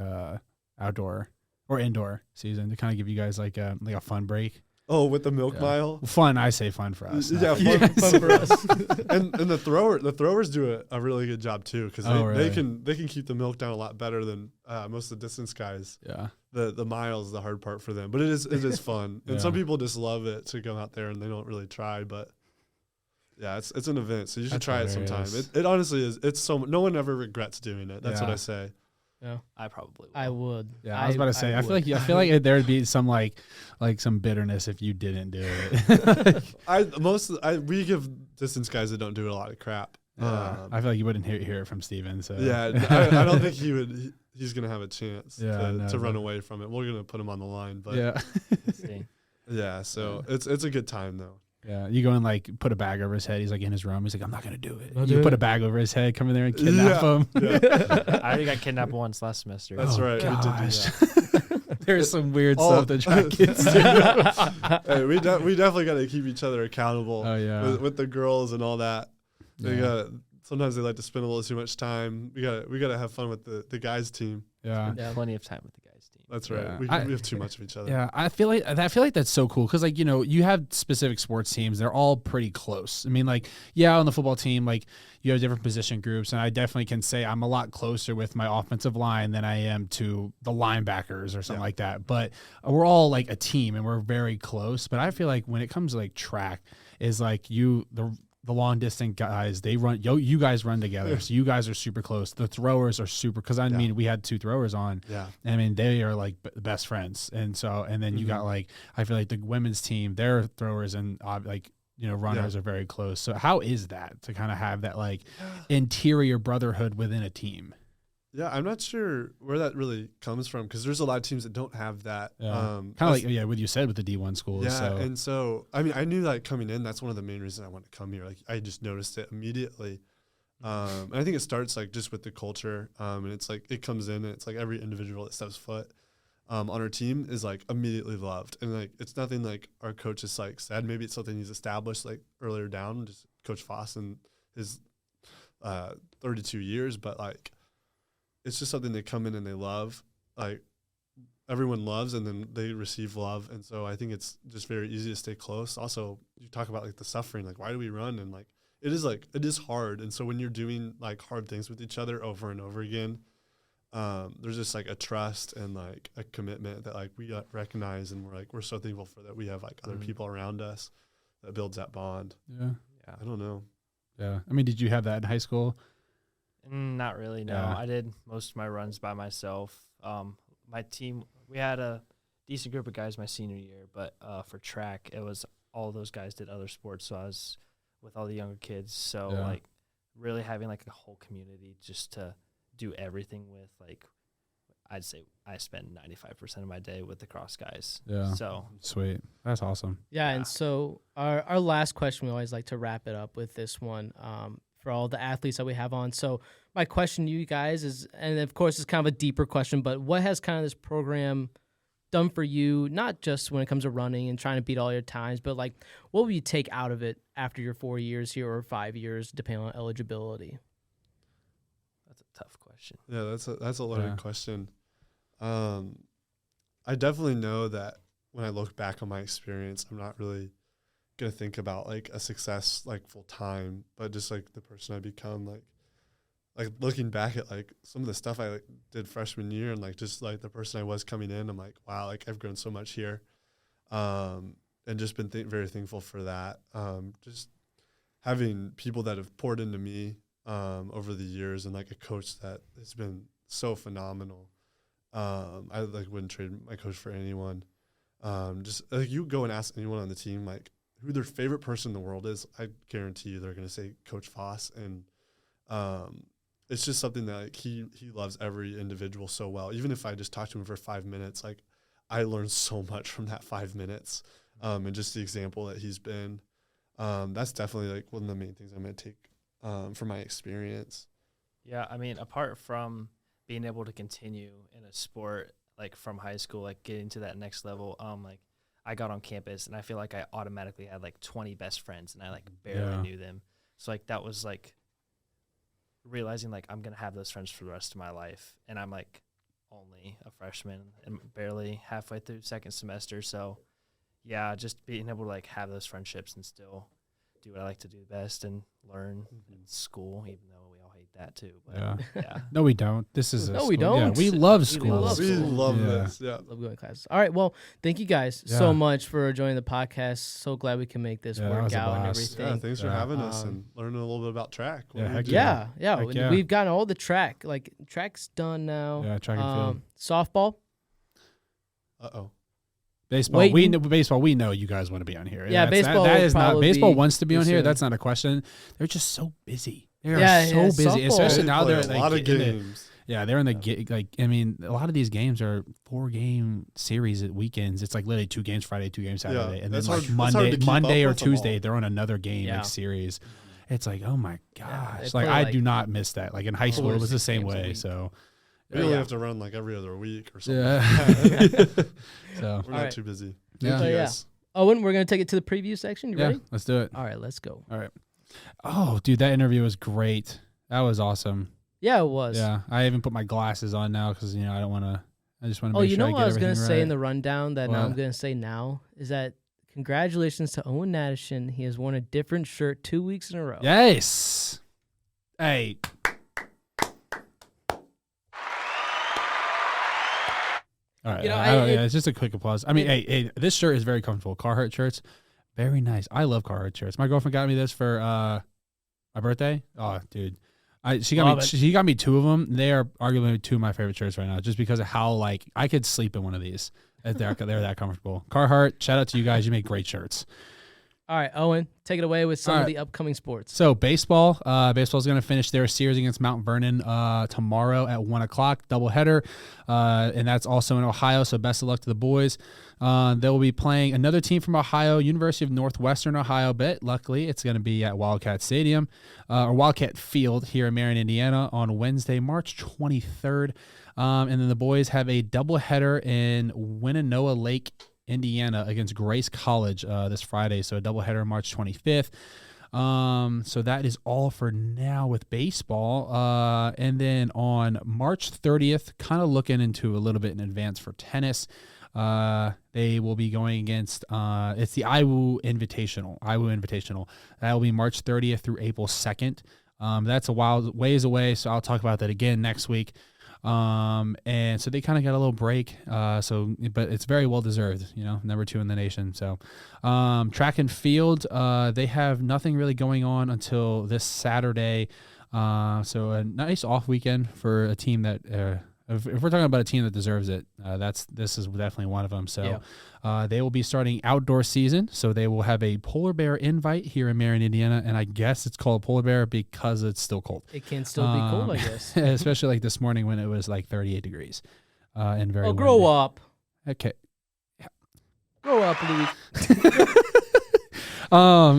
outdoor or indoor season to kind of give you guys like a fun break. Oh, with the milk Yeah. mile. Fun, I say fun for us. Yeah, not- fun for us. and the throwers do a really good job too, because really? they can keep the milk down a lot better than most of the distance guys. Yeah. The mile is the hard part for them, but it is fun, and Yeah. some people just love it to go out there and they don't really try, but Yeah, it's an event, so you should That's try it sometime. hilarious. It honestly is. It's so no one ever regrets doing it. That's what I say. Yeah, I probably will. I would. Yeah, I was about to say. I feel would. like there would be some like some bitterness if you didn't do it. We give distance guys that don't do it a lot of crap. I feel like you wouldn't hear it from Steven. So Yeah, I don't think he's gonna have a chance Yeah, to run away from it. We're gonna put him on the line, but yeah. See. yeah. So it's a good time though. Yeah, you go and like put a bag over his head. He's like in his room. He's like, I'm not gonna do it. I'll You do put it. a bag over his head, come in there and kidnap him. Yeah. I already got kidnapped once last semester. That's right. We did do Gosh. that. There's some weird Oh. stuff that track kids do. Hey, we definitely got to keep each other accountable. Oh yeah. With the girls and all that. They Yeah. got sometimes they like to spend a little too much time. We got to have fun with the guys team. Yeah. Yeah. Plenty of time with the guys team. That's right. Yeah. We have too much of each other. Yeah, I feel like that's so cool because like you have specific sports teams. They're all pretty close. I mean, like on the football team, like you have different position groups, and I definitely can say I'm a lot closer with my offensive line than I am to the linebackers or something like that. But we're all like a team, and we're very close. But I feel like when it comes to like track, is like the long distance guys, they run. You guys run together, so you guys are super close. The throwers are super because I mean we had 2 throwers on. Yeah. I mean they are like the best friends, and then you got like I feel like the women's team, their throwers and runners are very close. So how is that to kind of have that like interior brotherhood within a team? Yeah, I'm not sure where that really comes from because there's a lot of teams that don't have that. Yeah. Kind of like what you said with the D1 schools. Yeah, So. and so I mean I knew like coming in that's one of the main reasons I wanted to come here. Like I just noticed it immediately. And I think it starts like just with the culture. And it's like it comes in and it's like every individual that steps foot on our team is like immediately loved. And like it's nothing like our coach has like said. Maybe it's something he's established like earlier down, just Coach Foss and his 32 years, but like it's just something they come in and they love. Like everyone loves and then they receive love. And so I think it's just very easy to stay close. Also, you talk about like the suffering, like why do we run? And like it is hard. And so when you're doing like hard things with each other over and over again, there's just like a trust and like a commitment that like we recognize and we're so thankful for that we have like other people around us that builds that bond. Yeah. I don't know. Yeah. I mean, did you have that in high school? Not really, no. Yeah. I did most of my runs by myself. My team, we had a decent group of guys my senior year, but for track, it was all those guys did other sports, so I was with all the younger kids. So, like, really having, like, a whole community just to do everything with, like, I'd say I spend 95% of my day with the cross guys. Yeah. So Sweet. That's awesome. Yeah, and so our last question, we always like to wrap it up with this one for all the athletes that we have on. So my question to you guys is, and of course it's kind of a deeper question, but what has kind of this program done for you, not just when it comes to running and trying to beat all your times, but like what will you take out of it after your 4 years here or 5 years, depending on eligibility? that's a tough question. Yeah, that's a loaded question. I definitely know that when I look back on my experience, I'm not really gonna think about like a success like full time, but just like the person I become. Like looking back at like some of the stuff I like, did freshman year and like just like the person I was coming in, I'm like, wow, like I've grown so much here, and just been very thankful for that. Just having people that have poured into me over the years and like a coach that has been so phenomenal. I like wouldn't trade my coach for anyone. Just like you go and ask anyone on the team like who their favorite person in the world is, I guarantee you they're gonna say Coach Foss. And it's just something that like, he loves every individual so well. Even if I just talk to him for 5 minutes, like I learned so much from that 5 minutes. And just the example that he's been. That's definitely like one of the main things I'm gonna take from my experience. Yeah, I mean, apart from being able to continue in a sport like from high school, like getting to that next level, like I got on campus and I feel like I automatically had like 20 best friends and I like barely knew them. So like that was like realizing like I'm gonna have those friends for the rest of my life, and I'm like only a freshman and barely halfway through second semester. So yeah, just being able to like have those friendships and still do what I like to do best and learn in school, even though we all hate that too. But yeah. No, we don't. This is No, we don't. Yeah, we love schools. We love this. Yeah. Love going to classes. All right. Well, thank you guys so much for joining the podcast. So glad we can make this work out and everything. Yeah, thanks for having us and learning a little bit about track. Yeah. We've gotten all the track. Like, track's done now. Yeah, track and field. Softball. Baseball. Baseball. We know you guys want to be on here. Yeah, baseball. That is not. Baseball wants to be on here. That's not a question. They're just so busy. They are so busy, softball. especially now. They're a lot of games. They're in the like. I mean, a lot of these games are 4-game series at weekends. It's like literally 2 games Friday, 2 games Saturday, and then like Monday or Tuesday they're on another game like series. It's like, oh my gosh! Like I do not miss that. Like in high school, it was the same way. So. We only have to run like every other week or something. Yeah. So we're not too busy. Yeah. Thank you guys. Owen, we're going to take it to the preview section. You ready? Let's do it. All right, let's go. All right. Oh, dude, that interview was great. That was awesome. Yeah, it was. Yeah. I even put my glasses on now because, I don't want to. I just want to make sure I get everything right. what I was going to say in the rundown that now I'm going to say now is that congratulations to Owen Nadishin. He has worn a different shirt 2 weeks in a row. Yes. Hey. All right, it's just a quick applause. I mean, hey, this shirt is very comfortable. Carhartt shirts, very nice. I love Carhartt shirts. My girlfriend got me this for my birthday. Oh, dude, she got me 2 of them. They are arguably 2 of my favorite shirts right now, just because of how I could sleep in one of these. They're that comfortable. Carhartt, shout out to you guys. You make great shirts. All right, Owen, take it away with some of the upcoming sports. So baseball, baseball's going to finish their series against Mount Vernon tomorrow at 1:00, doubleheader, and that's also in Ohio. So best of luck to the boys. They will be playing another team from Ohio, University of Northwestern Ohio. But luckily, it's going to be at Wildcat Stadium or Wildcat Field here in Marion, Indiana, on Wednesday, March 23rd. And then the boys have a doubleheader in Winanoa Lake, Indiana against Grace College this Friday, so a doubleheader March 25th. So that is all for now with baseball. And then on March 30th, kind of looking into a little bit in advance for tennis. They will be going against it's the IWU Invitational. That will be March 30th through April 2nd. That's a while ways away, so I'll talk about that again next week. And so they kind of got a little break. But it's very well deserved, number 2 in the nation. So, track and field, they have nothing really going on until this Saturday. So a nice off weekend for a team that, if we're talking about a team that deserves it, this is definitely one of them. So, they will be starting outdoor season. So they will have a polar bear invite here in Marion, Indiana, and I guess it's called polar bear because it's still cold. It can still be cold, I guess. Especially like this morning when it was like 38 degrees, and very. Grow windy. up. Okay. Grow up, Louis.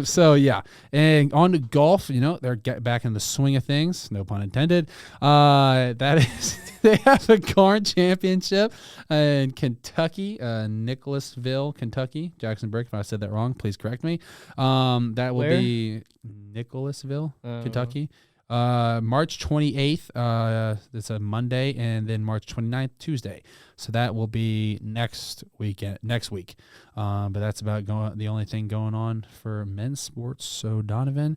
So yeah, and on to golf, they're getting back in the swing of things, no pun intended. That is, they have a Garn Championship in Kentucky, Nicholasville, Kentucky. Jackson Brick, if I said that wrong, please correct me. That will be Nicholasville, Kentucky. March 28th, it's a Monday, and then March 29th, Tuesday. So that will be next week. But that's about the only thing going on for men's sports. So Donovan,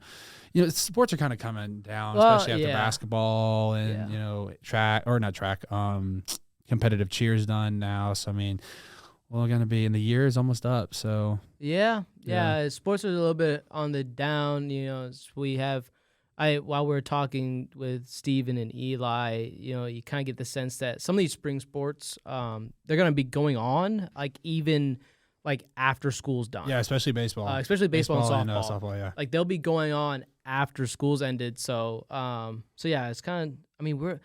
sports are kind of coming down, especially after basketball and, competitive cheers done now. So, I mean, we're going to be, and the year is almost up. So, yeah. Sports are a little bit on the down, we have, while we're talking with Steven and Eli, you kind of get the sense that some of these spring sports, they're going to be going on, even after school's done. Yeah, especially baseball. Especially baseball and softball. Yeah. They'll be going on after school's ended. So, yeah, it's kind of,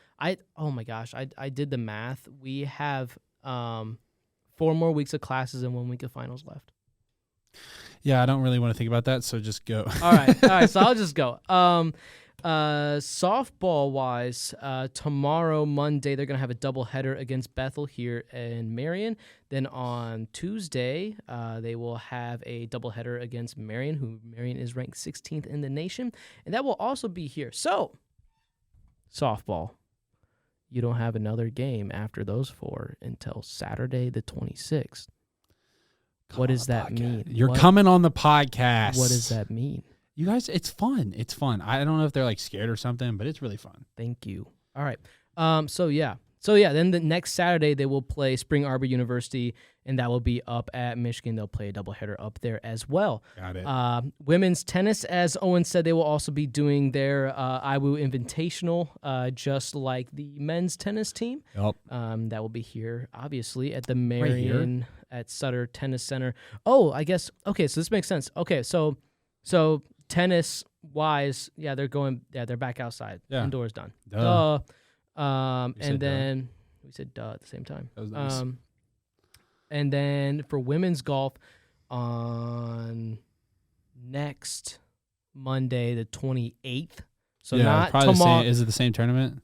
oh my gosh, I did the math. We have 4 more weeks of classes and 1 week of finals left. Yeah, I don't really want to think about that, so just go. All right, so I'll just go. Softball-wise, tomorrow, Monday, they're going to have a doubleheader against Bethel here in Marion. Then on Tuesday, they will have a doubleheader against Marion, who Marion is ranked 16th in the nation. And that will also be here. So, softball, you don't have another game after those 4 until Saturday the 26th. What does that mean? You're coming on the podcast. What does that mean? You guys, it's fun. It's fun. I don't know if they're like scared or something, but it's really fun. Thank you. All right. So yeah, then the next Saturday they will play Spring Arbor University, and that will be up at Michigan. They'll play a doubleheader up there as well. Got it. Women's tennis, as Owen said, they will also be doing their IWU Invitational, just like the men's tennis team. Yep. That will be here, obviously, at the Marion at Sutter Tennis Center. Oh, I guess, okay, so this makes sense. Okay, so tennis-wise, they're back outside. Yeah. Indoors done. Duh. And then we said duh at the same time. That was nice. And then for women's golf on next Monday, the 28th. So not tomorrow. Is it the same tournament?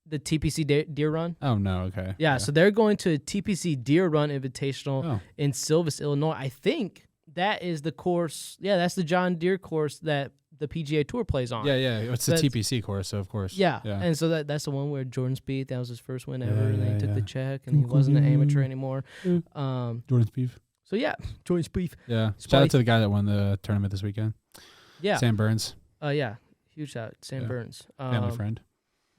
The TPC Deer Run. Oh no, okay. Yeah, so they're going to a TPC Deer Run Invitational in Silvis, Illinois. I think that is the course. Yeah, that's the John Deere course that the PGA Tour plays on. Yeah. It's the TPC course, so of course. Yeah. And so that's the one where Jordan Spieth, that was his first win ever, and they took the check, and he wasn't an amateur anymore. Jordan Spieth. So yeah, Jordan Spieth. Yeah. Shout out to the guy that won the tournament this weekend. Yeah. Sam Burns. Yeah. Huge shout out, Sam Burns. Family friend.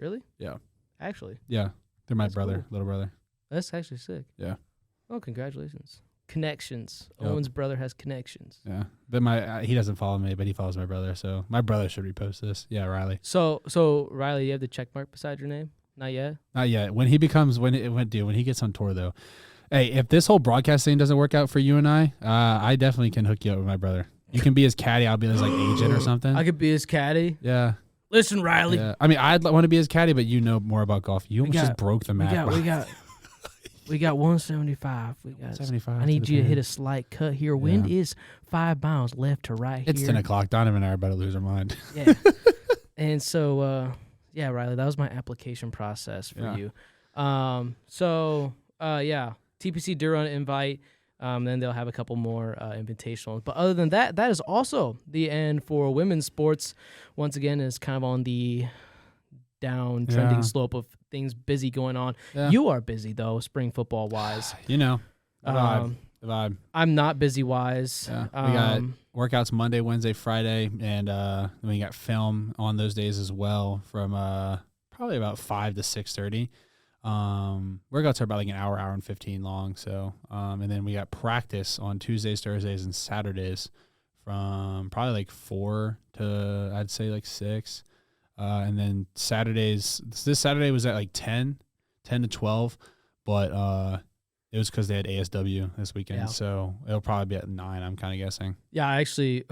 Really? Yeah. Actually. Yeah. They're my That's brother, cool. little brother. That's actually sick. Yeah. Oh, congratulations. Connections. Yep. Owen's brother has connections. Yeah. But he doesn't follow me, but he follows my brother. So my brother should repost this. Yeah, Riley. So Riley, you have the check mark beside your name? Not yet? Not yet. When he gets on tour though. Hey, if this whole broadcast thing doesn't work out for you and I definitely can hook you up with my brother. You can be his caddy. I'll be his like agent or something. I could be his caddy. Yeah. Listen, Riley. Yeah. I mean, I'd want to be his caddy, but you know more about golf. You almost just broke the map. We got 175. We got 75. I need you to hit a slight cut here. Wind is 5 miles left to right. It's here. 10 o'clock. Donovan and I are about to lose our mind. Yeah. And so, Riley, that was my application process for you. TPC Deer Run invite. Then they'll have a couple more invitationals. But other than that, that is also the end for women's sports. Once again, it's kind of on the downtrending slope of things busy going on. Yeah. You are busy, though, spring football-wise. You know, the vibe. I'm not busy-wise. Yeah. We got workouts Monday, Wednesday, Friday, and then we got film on those days as well from probably about 5 to 6:30. Workouts are about like an hour and 15 long. So, and then we got practice on Tuesdays, Thursdays, and Saturdays from probably like 4 to I'd say like 6. And then Saturdays, this Saturday was at like 10 to 12, but it was because they had ASW this weekend. Yeah. So it'll probably be at 9, I'm kind of guessing. Yeah, actually,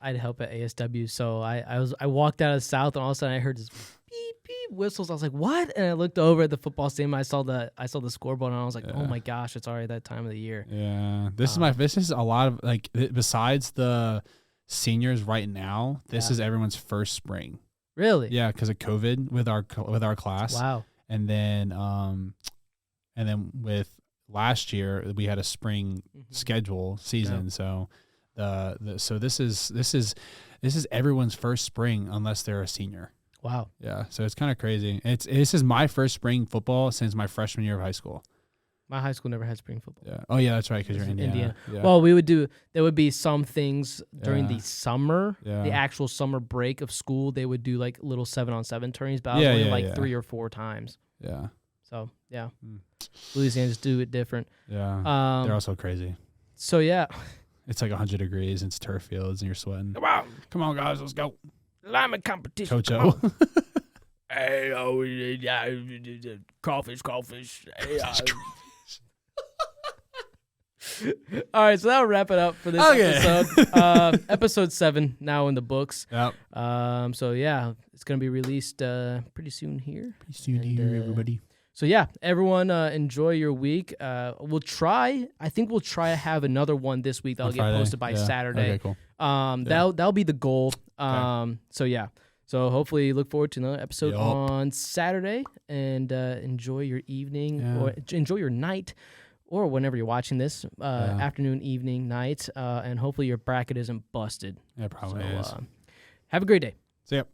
I'd help at ASW. So I walked out of South, and all of a sudden I heard this beep beep whistles. I was like, what? And I looked over at the football stadium. I saw the scoreboard, and I was like, oh my gosh, it's already that time of the year. Yeah, this is a lot of like besides the seniors right now. This is everyone's first spring. Really? Yeah, because of COVID with our class. Wow. And then with last year we had a spring schedule season. Yeah. So this is everyone's first spring unless they're a senior. Wow. Yeah. So it's kind of crazy. This is my first spring football since my freshman year of high school. My high school never had spring football. Yeah. Oh yeah, that's right. Because you're in Indiana. Yeah. Well, there would be some things during the summer, the actual summer break of school. They would do like little 7-on-7 tournaments, but I was only 3 or 4 times. Yeah. So yeah, Louisiana just do it different. Yeah. They're also crazy. So yeah, it's like 100 degrees. And it's turf fields, and you're sweating. Come on, guys, let's go. Lineman competition. Coach O. Hey, crawfish. Hey, all right, so that'll wrap it up for this episode. Episode 7 now in the books. Yep. So yeah, it's gonna be released pretty soon here. Everybody. So yeah, everyone enjoy your week. We'll try to have another one this week that'll get posted by Saturday. Okay, cool. That'll be the goal. Okay. So yeah. So hopefully look forward to another episode on Saturday, and enjoy your evening or enjoy your night, or whenever you're watching this, afternoon, evening, night, and hopefully your bracket isn't busted. Yeah, probably is. Have a great day. See ya.